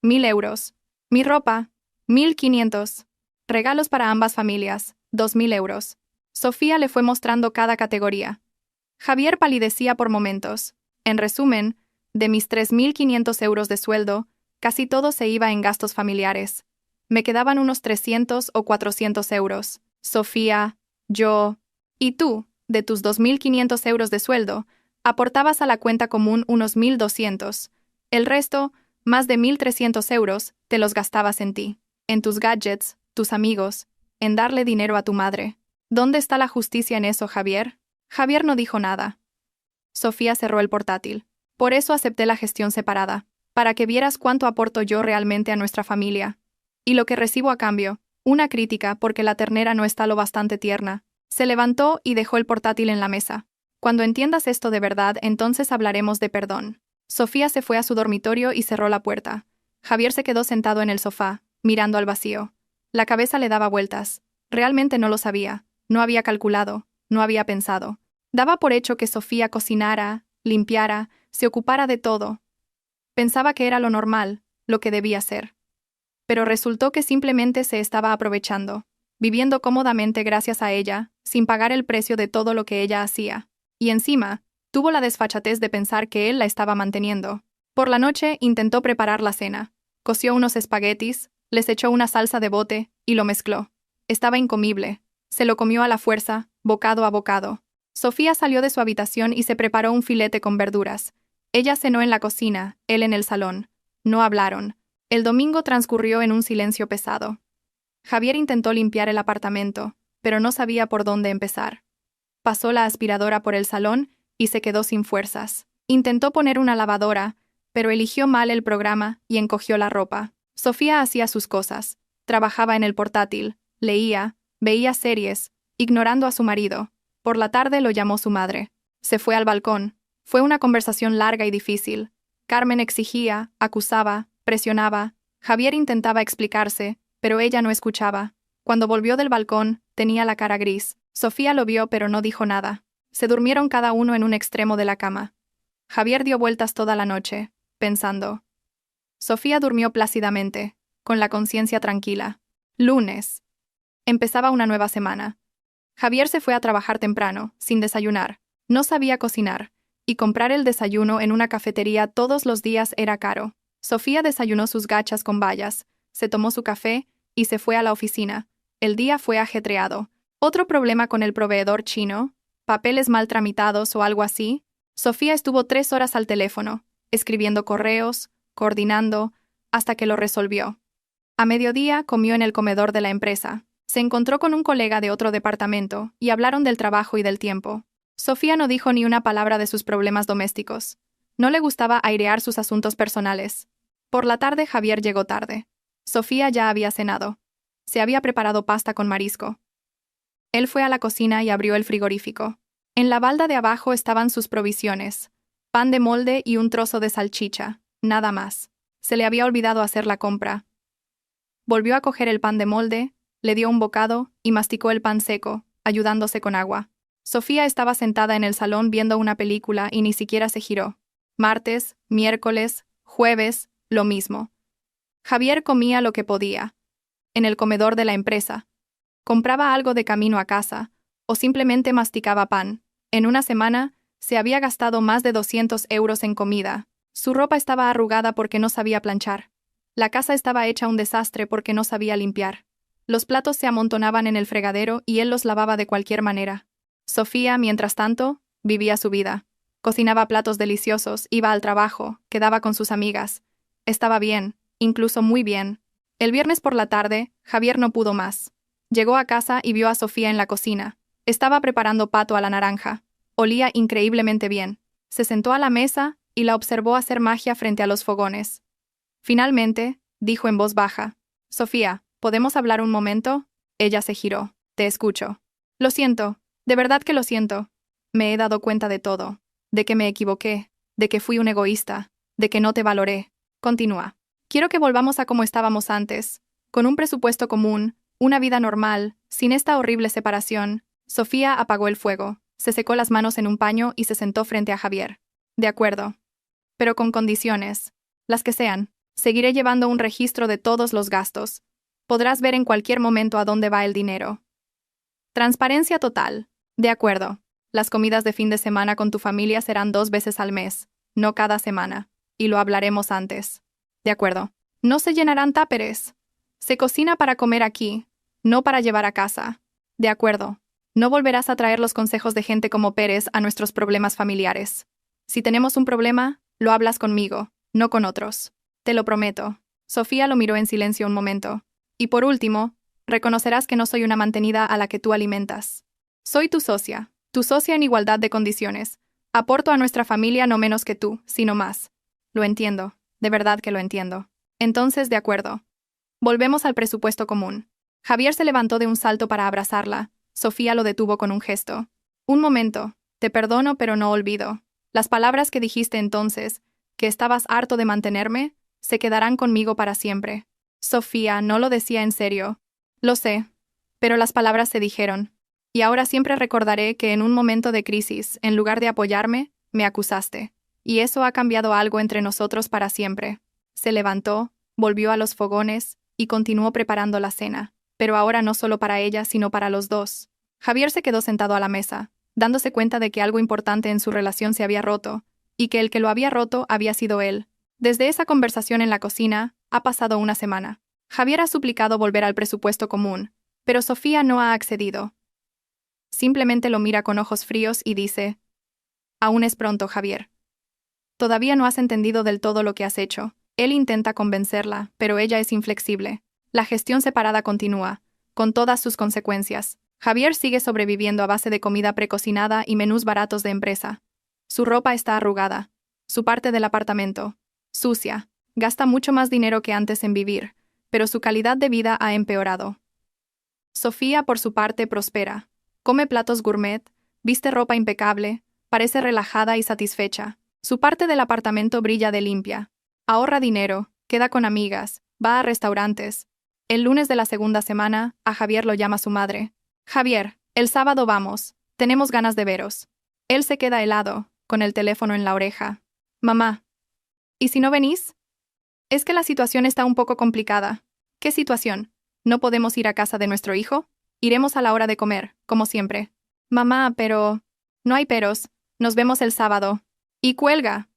1.000 euros. Mi ropa, 1.500. Regalos para ambas familias, 2.000 euros. Sofía le fue mostrando cada categoría. Javier palidecía por momentos. En resumen, de mis 3.500 euros de sueldo, casi todo se iba en gastos familiares. Me quedaban unos 300 o 400 euros. Sofía, yo y tú, de tus 2.500 euros de sueldo, aportabas a la cuenta común unos 1.200. El resto, más de 1.300 euros, te los gastabas en ti, en tus gadgets, tus amigos, en darle dinero a tu madre. ¿Dónde está la justicia en eso, Javier? Javier no dijo nada. Sofía cerró el portátil. Por eso acepté la gestión separada, para que vieras cuánto aporto yo realmente a nuestra familia. Y lo que recibo a cambio, una crítica porque la ternera no está lo bastante tierna. Se levantó y dejó el portátil en la mesa. Cuando entiendas esto de verdad, entonces hablaremos de perdón. Sofía se fue a su dormitorio y cerró la puerta. Javier se quedó sentado en el sofá, mirando al vacío. La cabeza le daba vueltas. Realmente no lo sabía, no había calculado, no había pensado. Daba por hecho que Sofía cocinara, limpiara, se ocupara de todo. Pensaba que era lo normal, lo que debía ser. Pero resultó que simplemente se estaba aprovechando, viviendo cómodamente gracias a ella, sin pagar el precio de todo lo que ella hacía. Y encima, tuvo la desfachatez de pensar que él la estaba manteniendo. Por la noche intentó preparar la cena. Coció unos espaguetis, les echó una salsa de bote y lo mezcló. Estaba incomible. Se lo comió a la fuerza, bocado a bocado. Sofía salió de su habitación y se preparó un filete con verduras. Ella cenó en la cocina, él en el salón. No hablaron. El domingo transcurrió en un silencio pesado. Javier intentó limpiar el apartamento, pero no sabía por dónde empezar. Pasó la aspiradora por el salón y se quedó sin fuerzas. Intentó poner una lavadora, pero eligió mal el programa y encogió la ropa. Sofía hacía sus cosas. Trabajaba en el portátil, leía, veía series, ignorando a su marido. Por la tarde lo llamó su madre. Se fue al balcón. Fue una conversación larga y difícil. Carmen exigía, acusaba, presionaba. Javier intentaba explicarse, pero ella no escuchaba. Cuando volvió del balcón, tenía la cara gris. Sofía lo vio pero no dijo nada. Se durmieron cada uno en un extremo de la cama. Javier dio vueltas toda la noche, pensando. Sofía durmió plácidamente, con la conciencia tranquila. Lunes. Empezaba una nueva semana. Javier se fue a trabajar temprano, sin desayunar. No sabía cocinar, y comprar el desayuno en una cafetería todos los días era caro. Sofía desayunó sus gachas con bayas, se tomó su café y se fue a la oficina. El día fue ajetreado. ¿Otro problema con el proveedor chino? ¿Papeles mal tramitados o algo así? Sofía estuvo 3 horas al teléfono, escribiendo correos, coordinando, hasta que lo resolvió. A mediodía comió en el comedor de la empresa. Se encontró con un colega de otro departamento y hablaron del trabajo y del tiempo. Sofía no dijo ni una palabra de sus problemas domésticos. No le gustaba airear sus asuntos personales. Por la tarde Javier llegó tarde. Sofía ya había cenado. Se había preparado pasta con marisco. Él fue a la cocina y abrió el frigorífico. En la balda de abajo estaban sus provisiones: pan de molde y un trozo de salchicha, nada más. Se le había olvidado hacer la compra. Volvió a coger el pan de molde, le dio un bocado y masticó el pan seco, ayudándose con agua. Sofía estaba sentada en el salón viendo una película y ni siquiera se giró. Martes, miércoles, jueves, lo mismo. Javier comía lo que podía. En el comedor de la empresa. Compraba algo de camino a casa, o simplemente masticaba pan. En una semana, se había gastado más de 200 euros en comida. Su ropa estaba arrugada porque no sabía planchar. La casa estaba hecha un desastre porque no sabía limpiar. Los platos se amontonaban en el fregadero y él los lavaba de cualquier manera. Sofía, mientras tanto, vivía su vida. Cocinaba platos deliciosos, iba al trabajo, quedaba con sus amigas. Estaba bien, incluso muy bien. El viernes por la tarde, Javier no pudo más. Llegó a casa y vio a Sofía en la cocina. Estaba preparando pato a la naranja. Olía increíblemente bien. Se sentó a la mesa y la observó hacer magia frente a los fogones. Finalmente, dijo en voz baja: «Sofía, ¿podemos hablar un momento?» Ella se giró. «Te escucho». «Lo siento, de verdad que lo siento. Me he dado cuenta de todo. De que me equivoqué, de que fui un egoísta, de que no te valoré». Continúa. «Quiero que volvamos a como estábamos antes, con un presupuesto común, una vida normal, sin esta horrible separación». Sofía apagó el fuego, se secó las manos en un paño y se sentó frente a Javier. «De acuerdo. Pero con condiciones. Las que sean. Seguiré llevando un registro de todos los gastos. Podrás ver en cualquier momento a dónde va el dinero. Transparencia total. De acuerdo. Las comidas de fin de semana con tu familia serán 2 veces al mes, no cada semana. Y lo hablaremos antes. De acuerdo. No se llenarán tupperwares. Se cocina para comer aquí, no para llevar a casa. De acuerdo. No volverás a traer los consejos de gente como Pérez a nuestros problemas familiares. Si tenemos un problema, lo hablas conmigo, no con otros. Te lo prometo». Sofía lo miró en silencio un momento. «Y por último, reconocerás que no soy una mantenida a la que tú alimentas. Soy tu socia en igualdad de condiciones. Aporto a nuestra familia no menos que tú, sino más». «Lo entiendo, de verdad que lo entiendo». «Entonces, de acuerdo. Volvemos al presupuesto común». Javier se levantó de un salto para abrazarla. Sofía lo detuvo con un gesto. «Un momento, te perdono pero no olvido. Las palabras que dijiste entonces, que estabas harto de mantenerme, se quedarán conmigo para siempre». «Sofía, no lo decía en serio». «Lo sé, pero las palabras se dijeron. Y ahora siempre recordaré que en un momento de crisis, en lugar de apoyarme, me acusaste. Y eso ha cambiado algo entre nosotros para siempre». Se levantó, volvió a los fogones y continuó preparando la cena, pero ahora no solo para ella, sino para los dos. Javier se quedó sentado a la mesa, dándose cuenta de que algo importante en su relación se había roto, y que el que lo había roto había sido él. Desde esa conversación en la cocina, ha pasado una semana. Javier ha suplicado volver al presupuesto común, pero Sofía no ha accedido. Simplemente lo mira con ojos fríos y dice: «Aún es pronto, Javier. Todavía no has entendido del todo lo que has hecho». Él intenta convencerla, pero ella es inflexible. La gestión separada continúa, con todas sus consecuencias. Javier sigue sobreviviendo a base de comida precocinada y menús baratos de empresa. Su ropa está arrugada. Su parte del apartamento, sucia. Gasta mucho más dinero que antes en vivir, pero su calidad de vida ha empeorado. Sofía, por su parte, prospera. Come platos gourmet, viste ropa impecable, parece relajada y satisfecha. Su parte del apartamento brilla de limpia. Ahorra dinero, queda con amigas, va a restaurantes. El lunes de la segunda semana, a Javier lo llama su madre. «Javier, el sábado vamos, tenemos ganas de veros». Él se queda helado, con el teléfono en la oreja. «Mamá, ¿y si no venís?» «Es que la situación está un poco complicada». «¿Qué situación? ¿No podemos ir a casa de nuestro hijo?» «Iremos a la hora de comer, como siempre». «Mamá, pero…» «No hay peros, nos vemos el sábado». Y cuelga.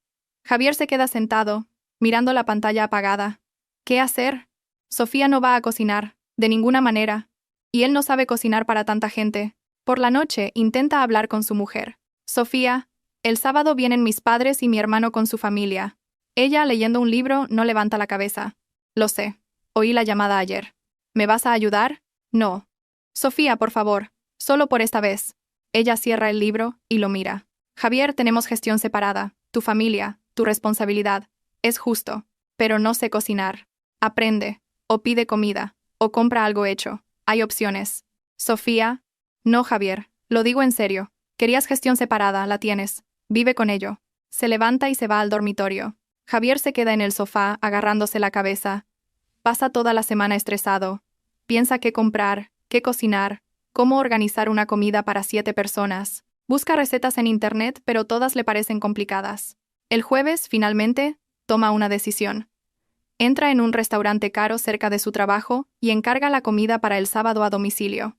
Javier se queda sentado, mirando la pantalla apagada. ¿Qué hacer? Sofía no va a cocinar, de ninguna manera. Y él no sabe cocinar para tanta gente. Por la noche intenta hablar con su mujer. «Sofía, el sábado vienen mis padres y mi hermano con su familia». Ella, leyendo un libro, no levanta la cabeza. «Lo sé. Oí la llamada ayer. ¿Me vas a ayudar?» «No». «Sofía, por favor. Solo por esta vez». Ella cierra el libro y lo mira. «Javier, tenemos gestión separada. Tu familia, tu responsabilidad. Es justo. Pero no sé cocinar. Aprende. O pide comida. O compra algo hecho. Hay opciones». «Sofía». «No, Javier. Lo digo en serio. Querías gestión separada, la tienes. Vive con ello». Se levanta y se va al dormitorio. Javier se queda en el sofá, agarrándose la cabeza. Pasa toda la semana estresado. Piensa qué comprar, qué cocinar, cómo organizar una comida para 7 personas. Busca recetas en internet, pero todas le parecen complicadas. El jueves, finalmente, toma una decisión. Entra en un restaurante caro cerca de su trabajo y encarga la comida para el sábado a domicilio.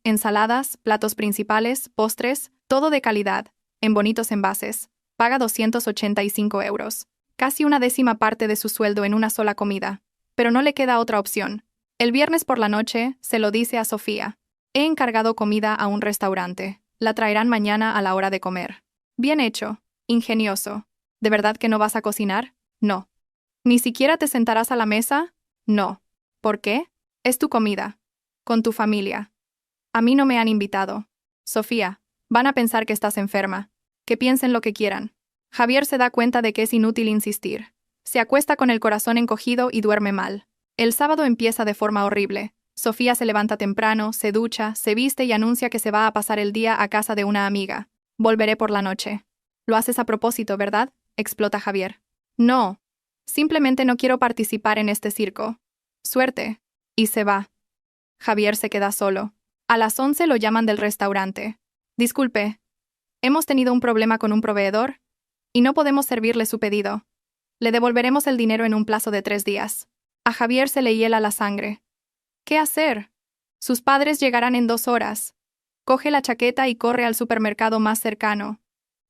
Ensaladas, platos principales, postres, todo de calidad, en bonitos envases. Paga 285 euros. Casi una décima parte de su sueldo en una sola comida. Pero no le queda otra opción. El viernes por la noche, se lo dice a Sofía. «He encargado comida a un restaurante. La traerán mañana a la hora de comer». «Bien hecho. Ingenioso. ¿De verdad que no vas a cocinar?» «No». «¿Ni siquiera te sentarás a la mesa?» «No». ¿Por qué? Es tu comida. Con tu familia. A mí no me han invitado. Sofía, van a pensar que estás enferma. Que piensen lo que quieran. Javier se da cuenta de que es inútil insistir. Se acuesta con el corazón encogido y duerme mal. El sábado empieza de forma horrible. Sofía se levanta temprano, se ducha, se viste y anuncia que se va a pasar el día a casa de una amiga. Volveré por la noche. Lo haces a propósito, ¿verdad? Explota Javier. No. Simplemente no quiero participar en este circo. Suerte. Y se va. Javier se queda solo. A las 11 lo llaman del restaurante. Disculpe. Hemos tenido un problema con un proveedor y no podemos servirle su pedido. Le devolveremos el dinero en un plazo de 3 días. A Javier se le hiela la sangre. ¿Qué hacer? Sus padres llegarán en 2 horas. Coge la chaqueta y corre al supermercado más cercano.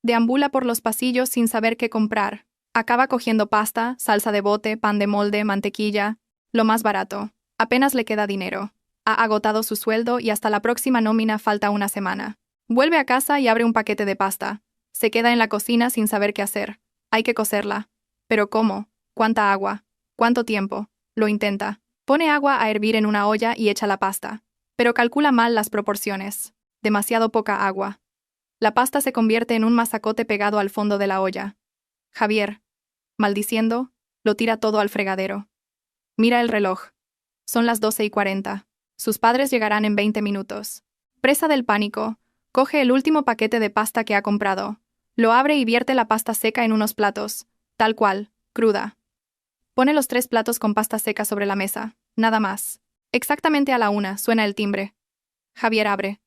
Deambula por los pasillos sin saber qué comprar. Acaba cogiendo pasta, salsa de bote, pan de molde, mantequilla, lo más barato. Apenas le queda dinero. Ha agotado su sueldo y hasta la próxima nómina falta una semana. Vuelve a casa y abre un paquete de pasta. Se queda en la cocina sin saber qué hacer. Hay que cocerla. ¿Pero cómo? ¿Cuánta agua? ¿Cuánto tiempo? Lo intenta. Pone agua a hervir en una olla y echa la pasta. Pero calcula mal las proporciones. Demasiado poca agua. La pasta se convierte en un masacote pegado al fondo de la olla. Javier, maldiciendo, lo tira todo al fregadero. Mira el reloj. Son las 12:40. Sus padres llegarán en 20 minutos. Presa del pánico, coge el último paquete de pasta que ha comprado. Lo abre y vierte la pasta seca en unos platos, tal cual, cruda. Pone los 3 platos con pasta seca sobre la mesa, nada más. Exactamente a la 1 suena el timbre. Javier abre.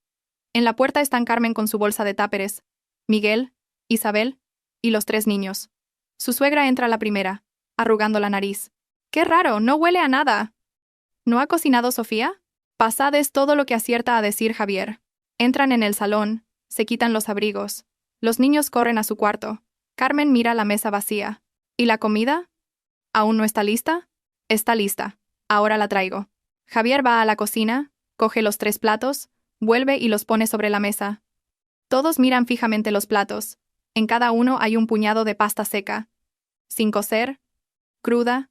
En la puerta están Carmen con su bolsa de táperes, Miguel, Isabel y los 3 niños. Su suegra entra a la primera, arrugando la nariz. ¡Qué raro! No huele a nada. ¿No ha cocinado Sofía? Pasad es todo lo que acierta a decir Javier. Entran en el salón, se quitan los abrigos. Los niños corren a su cuarto. Carmen mira la mesa vacía. ¿Y la comida? ¿Aún no está lista? Está lista. Ahora la traigo. Javier va a la cocina, coge los 3 platos, vuelve y los pone sobre la mesa. Todos miran fijamente los platos. En cada uno hay un puñado de pasta seca. Sin cocer, cruda,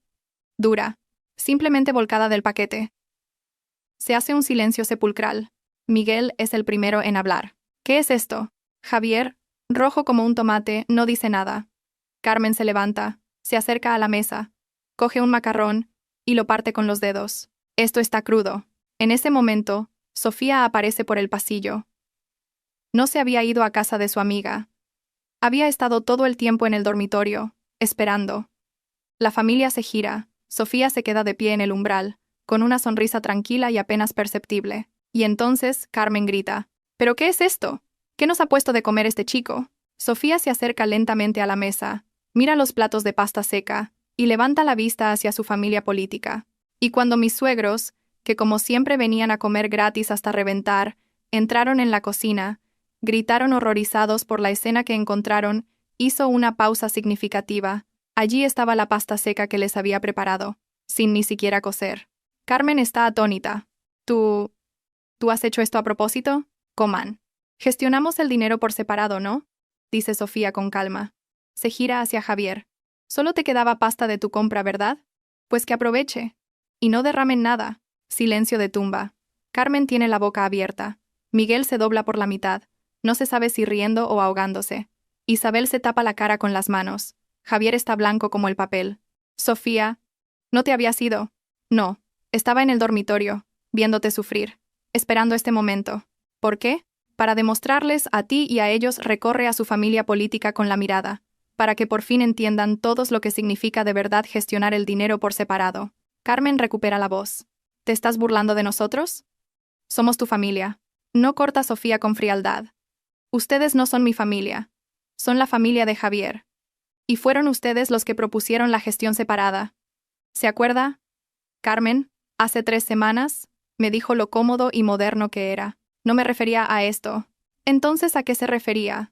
dura, simplemente volcada del paquete. Se hace un silencio sepulcral. Miguel es el primero en hablar. ¿Qué es esto? Javier, rojo como un tomate, no dice nada. Carmen se levanta, se acerca a la mesa, coge un macarrón y lo parte con los dedos. Esto está crudo. En ese momento, Sofía aparece por el pasillo. No se había ido a casa de su amiga. Había estado todo el tiempo en el dormitorio, esperando. La familia se gira. Sofía se queda de pie en el umbral, con una sonrisa tranquila y apenas perceptible. Y entonces Carmen grita: ¿Pero qué es esto? ¿Qué nos ha puesto de comer este chico? Sofía se acerca lentamente a la mesa, mira los platos de pasta seca y levanta la vista hacia su familia política. Y cuando mis suegros, que como siempre venían a comer gratis hasta reventar, entraron en la cocina, gritaron horrorizados por la escena que encontraron, hizo una pausa significativa. Allí estaba la pasta seca que les había preparado, sin ni siquiera cocer. Carmen está atónita. ¿Tú has hecho esto a propósito? Coman. Gestionamos el dinero por separado, ¿no? Dice Sofía con calma. Se gira hacia Javier. Solo te quedaba pasta de tu compra, ¿verdad? Pues que aproveche. Y no derramen nada. Silencio de tumba. Carmen tiene la boca abierta. Miguel se dobla por la mitad. No se sabe si riendo o ahogándose. Isabel se tapa la cara con las manos. Javier está blanco como el papel. Sofía, ¿no te habías ido? No. Estaba en el dormitorio, viéndote sufrir, esperando este momento. ¿Por qué? Para demostrarles a ti y a ellos recorre a su familia política con la mirada, para que por fin entiendan todos lo que significa de verdad gestionar el dinero por separado. Carmen recupera la voz. ¿Te estás burlando de nosotros? Somos tu familia. No corta Sofía con frialdad. Ustedes no son mi familia. Son la familia de Javier. Y fueron ustedes los que propusieron la gestión separada. ¿Se acuerda? Carmen, hace 3 semanas, me dijo lo cómodo y moderno que era. No me refería a esto. Entonces, ¿a qué se refería?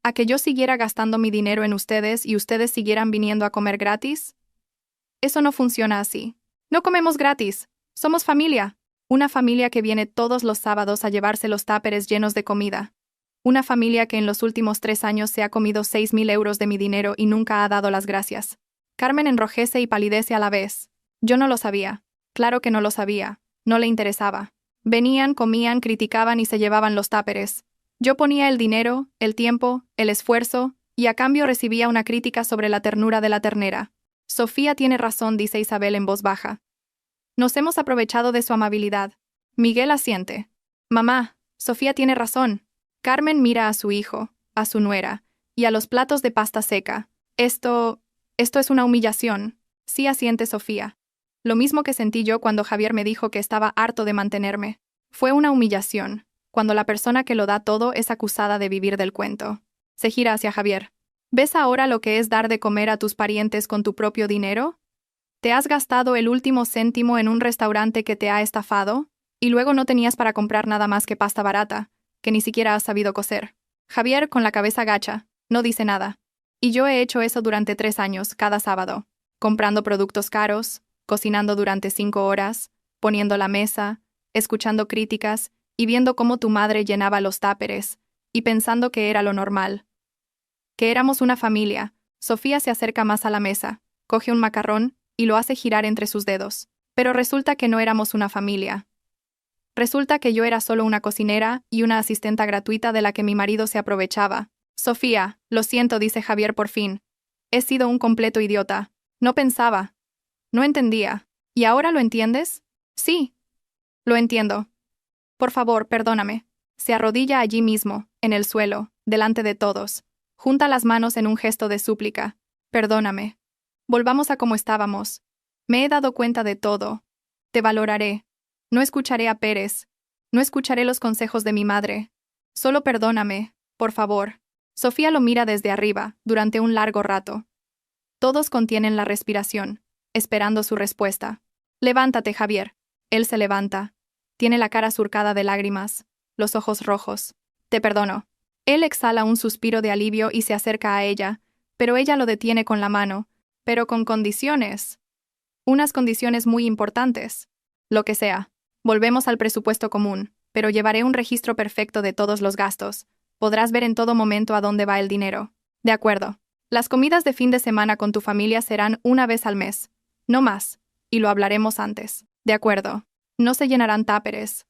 ¿A que yo siguiera gastando mi dinero en ustedes y ustedes siguieran viniendo a comer gratis? Eso no funciona así. No comemos gratis. Somos familia. Una familia que viene todos los sábados a llevarse los táperes llenos de comida. Una familia que en los últimos 3 años se ha comido 6.000 euros de mi dinero y nunca ha dado las gracias. Carmen enrojece y palidece a la vez. Yo no lo sabía. Claro que no lo sabía. No le interesaba. Venían, comían, criticaban y se llevaban los táperes. Yo ponía el dinero, el tiempo, el esfuerzo, y a cambio recibía una crítica sobre la ternura de la ternera. Sofía tiene razón, dice Isabel en voz baja. Nos hemos aprovechado de su amabilidad. Miguel asiente. Mamá, Sofía tiene razón. Carmen mira a su hijo, a su nuera, y a los platos de pasta seca. Esto es una humillación. Sí, asiente Sofía. Lo mismo que sentí yo cuando Javier me dijo que estaba harto de mantenerme. Fue una humillación, cuando la persona que lo da todo es acusada de vivir del cuento. Se gira hacia Javier. ¿Ves ahora lo que es dar de comer a tus parientes con tu propio dinero? ¿Te has gastado el último céntimo en un restaurante que te ha estafado? Y luego no tenías para comprar nada más que pasta barata, que ni siquiera has sabido cocer. Javier, con la cabeza gacha, no dice nada. Y yo he hecho eso durante 3 años, cada sábado, comprando productos caros, cocinando durante 5 horas, poniendo la mesa, escuchando críticas y viendo cómo tu madre llenaba los táperes, y pensando que era lo normal. Que éramos una familia. Sofía se acerca más a la mesa, coge un macarrón y lo hace girar entre sus dedos. Pero resulta que no éramos una familia. Resulta que yo era solo una cocinera y una asistenta gratuita de la que mi marido se aprovechaba. Sofía, lo siento, dice Javier por fin. He sido un completo idiota. No pensaba. No entendía. ¿Y ahora lo entiendes? Sí. Lo entiendo. Por favor, perdóname. Se arrodilla allí mismo, en el suelo, delante de todos. Junta las manos en un gesto de súplica. Perdóname. Volvamos a como estábamos. Me he dado cuenta de todo. Te valoraré. No escucharé a Pérez. No escucharé los consejos de mi madre. Solo perdóname, por favor. Sofía lo mira desde arriba, durante un largo rato. Todos contienen la respiración, esperando su respuesta. Levántate, Javier. Él se levanta. Tiene la cara surcada de lágrimas, los ojos rojos. Te perdono. Él exhala un suspiro de alivio y se acerca a ella, pero ella lo detiene con la mano, pero con condiciones. Unas condiciones muy importantes. Lo que sea. Volvemos al presupuesto común, pero llevaré un registro perfecto de todos los gastos. Podrás ver en todo momento a dónde va el dinero. De acuerdo. Las comidas de fin de semana con tu familia serán una vez al mes. No más. Y lo hablaremos antes. De acuerdo. No se llenarán táperes.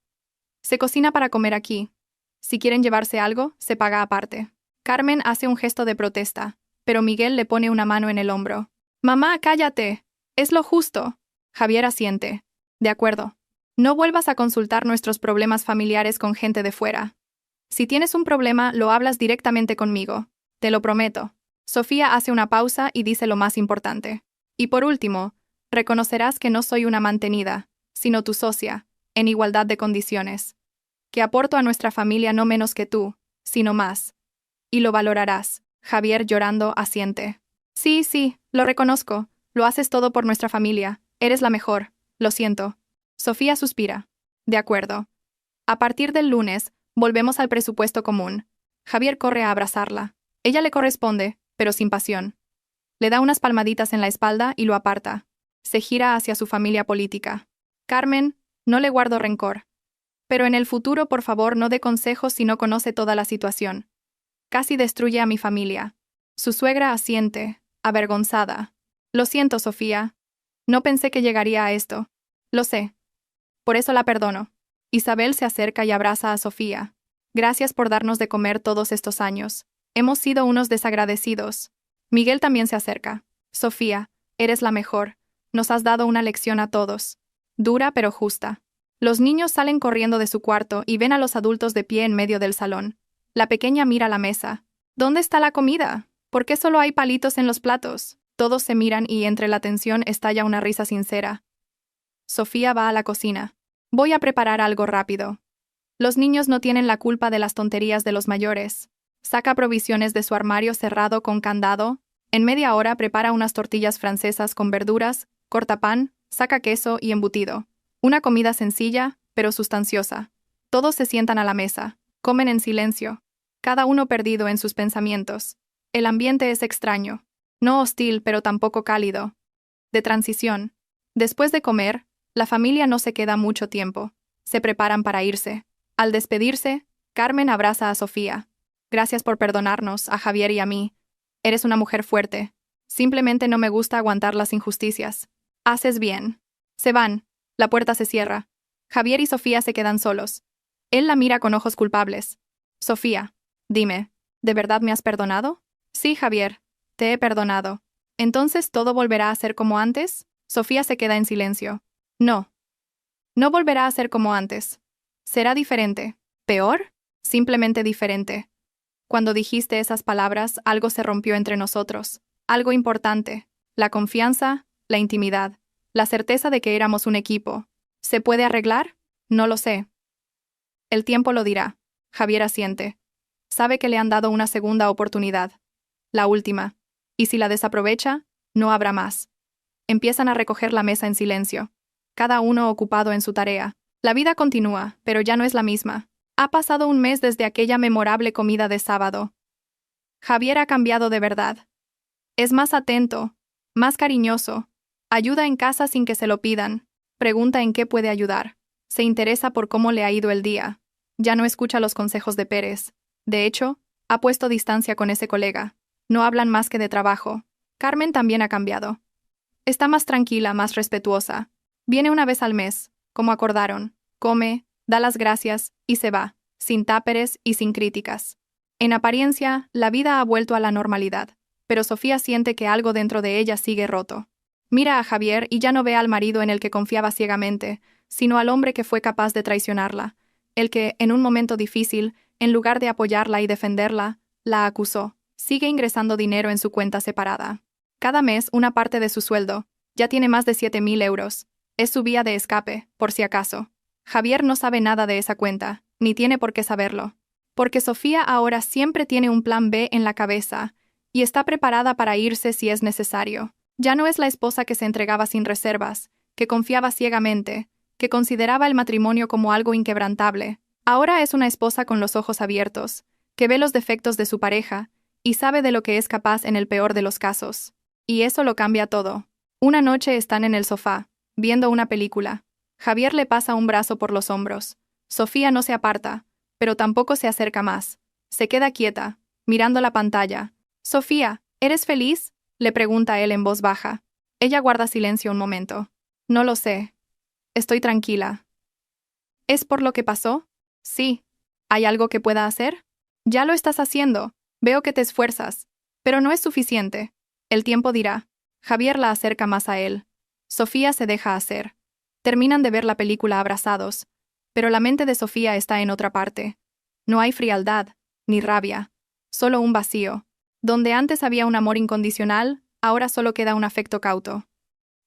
Se cocina para comer aquí. Si quieren llevarse algo, se paga aparte. Carmen hace un gesto de protesta, pero Miguel le pone una mano en el hombro. Mamá, cállate. Es lo justo. Javier asiente. De acuerdo. No vuelvas a consultar nuestros problemas familiares con gente de fuera. Si tienes un problema, lo hablas directamente conmigo. Te lo prometo. Sofía hace una pausa y dice lo más importante. Y por último, reconocerás que no soy una mantenida, sino tu socia, en igualdad de condiciones. Que aporto a nuestra familia no menos que tú, sino más. Y lo valorarás. Javier, llorando, asiente. Sí, sí, lo reconozco. Lo haces todo por nuestra familia. Eres la mejor. Lo siento. Sofía suspira. De acuerdo. A partir del lunes, volvemos al presupuesto común. Javier corre a abrazarla. Ella le corresponde, pero sin pasión. Le da unas palmaditas en la espalda y lo aparta. Se gira hacia su familia política. Carmen, no le guardo rencor. Pero en el futuro, por favor, no dé consejos si no conoce toda la situación. Casi destruye a mi familia. Su suegra asiente, avergonzada. Lo siento, Sofía. No pensé que llegaría a esto. Lo sé. Por eso la perdono. Isabel se acerca y abraza a Sofía. Gracias por darnos de comer todos estos años. Hemos sido unos desagradecidos. Miguel también se acerca. Sofía, eres la mejor. Nos has dado una lección a todos. Dura pero justa. Los niños salen corriendo de su cuarto y ven a los adultos de pie en medio del salón. La pequeña mira la mesa. ¿Dónde está la comida? ¿Por qué solo hay palitos en los platos? Todos se miran y entre la tensión estalla una risa sincera. Sofía va a la cocina. Voy a preparar algo rápido. Los niños no tienen la culpa de las tonterías de los mayores. Saca provisiones de su armario cerrado con candado. En media hora prepara unas tortillas francesas con verduras, corta pan, saca queso y embutido. Una comida sencilla, pero sustanciosa. Todos se sientan a la mesa. Comen en silencio. Cada uno perdido en sus pensamientos. El ambiente es extraño. No hostil, pero tampoco cálido. De transición. Después de comer, la familia no se queda mucho tiempo. Se preparan para irse. Al despedirse, Carmen abraza a Sofía. Gracias por perdonarnos, a Javier y a mí. Eres una mujer fuerte. Simplemente no me gusta aguantar las injusticias. Haces bien. Se van. La puerta se cierra. Javier y Sofía se quedan solos. Él la mira con ojos culpables. Sofía, dime, ¿de verdad me has perdonado? Sí, Javier, te he perdonado. ¿Entonces todo volverá a ser como antes? Sofía se queda en silencio. No. No volverá a ser como antes. Será diferente. ¿Peor? Simplemente diferente. Cuando dijiste esas palabras, algo se rompió entre nosotros. Algo importante. La confianza, la intimidad, la certeza de que éramos un equipo. ¿Se puede arreglar? No lo sé. El tiempo lo dirá. Javier asiente. Sabe que le han dado una segunda oportunidad. La última. Y si la desaprovecha, no habrá más. Empiezan a recoger la mesa en silencio. Cada uno ocupado en su tarea. La vida continúa, pero ya no es la misma. Ha pasado un mes desde aquella memorable comida de sábado. Javier ha cambiado de verdad. Es más atento, más cariñoso. Ayuda en casa sin que se lo pidan. Pregunta en qué puede ayudar. Se interesa por cómo le ha ido el día. Ya no escucha los consejos de Pérez. De hecho, ha puesto distancia con ese colega. No hablan más que de trabajo. Carmen también ha cambiado. Está más tranquila, más respetuosa. Viene una vez al mes, como acordaron. Come, da las gracias y se va, sin táperes y sin críticas. En apariencia, la vida ha vuelto a la normalidad, pero Sofía siente que algo dentro de ella sigue roto. Mira a Javier y ya no ve al marido en el que confiaba ciegamente, sino al hombre que fue capaz de traicionarla, el que, en un momento difícil, en lugar de apoyarla y defenderla, la acusó. Sigue ingresando dinero en su cuenta separada. Cada mes una parte de su sueldo. Ya tiene más de 7.000 euros. Es su vía de escape, por si acaso. Javier no sabe nada de esa cuenta, ni tiene por qué saberlo. Porque Sofía ahora siempre tiene un plan B en la cabeza, y está preparada para irse si es necesario. Ya no es la esposa que se entregaba sin reservas, que confiaba ciegamente, que consideraba el matrimonio como algo inquebrantable. Ahora es una esposa con los ojos abiertos, que ve los defectos de su pareja, y sabe de lo que es capaz en el peor de los casos. Y eso lo cambia todo. Una noche están en el sofá, viendo una película. Javier le pasa un brazo por los hombros. Sofía no se aparta, pero tampoco se acerca más. Se queda quieta, mirando la pantalla. Sofía, ¿eres feliz?, le pregunta él en voz baja. Ella guarda silencio un momento. No lo sé. Estoy tranquila. ¿Es por lo que pasó? Sí. ¿Hay algo que pueda hacer? Ya lo estás haciendo. Veo que te esfuerzas. Pero no es suficiente. El tiempo dirá. Javier la acerca más a él. Sofía se deja hacer. Terminan de ver la película abrazados, pero la mente de Sofía está en otra parte. No hay frialdad, ni rabia, solo un vacío. Donde antes había un amor incondicional, ahora solo queda un afecto cauto.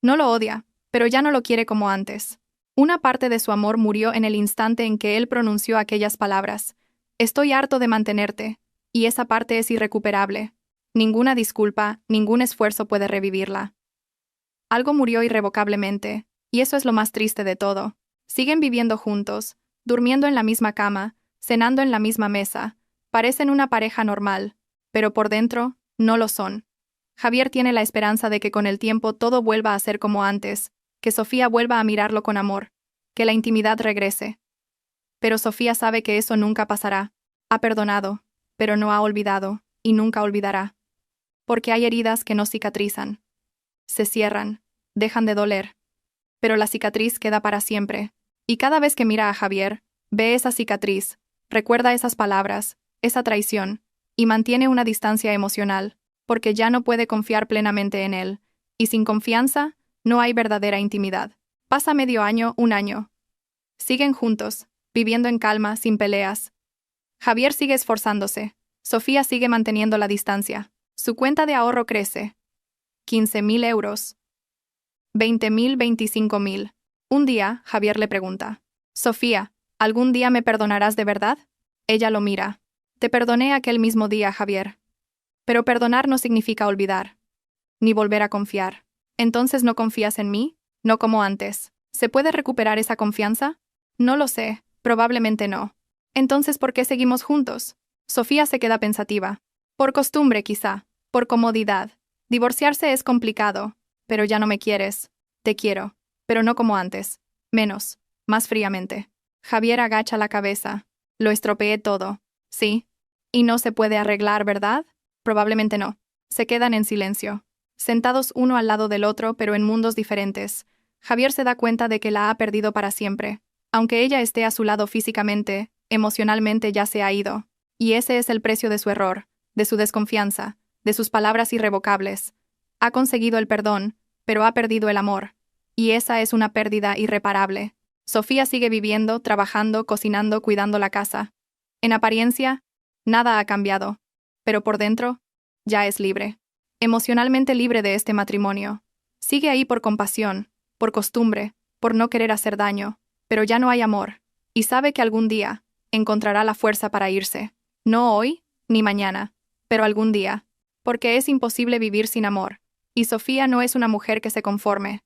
No lo odia, pero ya no lo quiere como antes. Una parte de su amor murió en el instante en que él pronunció aquellas palabras. Estoy harto de mantenerte, y esa parte es irrecuperable. Ninguna disculpa, ningún esfuerzo puede revivirla. Algo murió irrevocablemente, y eso es lo más triste de todo. Siguen viviendo juntos, durmiendo en la misma cama, cenando en la misma mesa. Parecen una pareja normal, pero por dentro, no lo son. Javier tiene la esperanza de que con el tiempo todo vuelva a ser como antes, que Sofía vuelva a mirarlo con amor, que la intimidad regrese. Pero Sofía sabe que eso nunca pasará. Ha perdonado, pero no ha olvidado, y nunca olvidará. Porque hay heridas que no cicatrizan. Se cierran, dejan de doler. Pero la cicatriz queda para siempre, y cada vez que mira a Javier, ve esa cicatriz, recuerda esas palabras, esa traición, y mantiene una distancia emocional, porque ya no puede confiar plenamente en él, y sin confianza, no hay verdadera intimidad. Pasa medio año, un año. Siguen juntos, viviendo en calma, sin peleas. Javier sigue esforzándose, Sofía sigue manteniendo la distancia. Su cuenta de ahorro crece. 15.000 euros. 20.000, 25.000. Un día, Javier le pregunta. Sofía, ¿algún día me perdonarás de verdad? Ella lo mira. Te perdoné aquel mismo día, Javier. Pero perdonar no significa olvidar. Ni volver a confiar. ¿Entonces no confías en mí? No como antes. ¿Se puede recuperar esa confianza? No lo sé, probablemente no. Entonces, ¿por qué seguimos juntos? Sofía se queda pensativa. Por costumbre, quizá. Por comodidad. Divorciarse es complicado. Pero ya no me quieres. Te quiero. Pero no como antes. Menos. Más fríamente. Javier agacha la cabeza. Lo estropeé todo. Sí. Y no se puede arreglar, ¿verdad? Probablemente no. Se quedan en silencio. Sentados uno al lado del otro, pero en mundos diferentes. Javier se da cuenta de que la ha perdido para siempre. Aunque ella esté a su lado físicamente, emocionalmente ya se ha ido. Y ese es el precio de su error, de su desconfianza, de sus palabras irrevocables. Ha conseguido el perdón, pero ha perdido el amor. Y esa es una pérdida irreparable. Sofía sigue viviendo, trabajando, cocinando, cuidando la casa. En apariencia, nada ha cambiado. Pero por dentro, ya es libre. Emocionalmente libre de este matrimonio. Sigue ahí por compasión, por costumbre, por no querer hacer daño, pero ya no hay amor. Y sabe que algún día encontrará la fuerza para irse. No hoy, ni mañana, pero algún día. Porque es imposible vivir sin amor. Y Sofía no es una mujer que se conforme.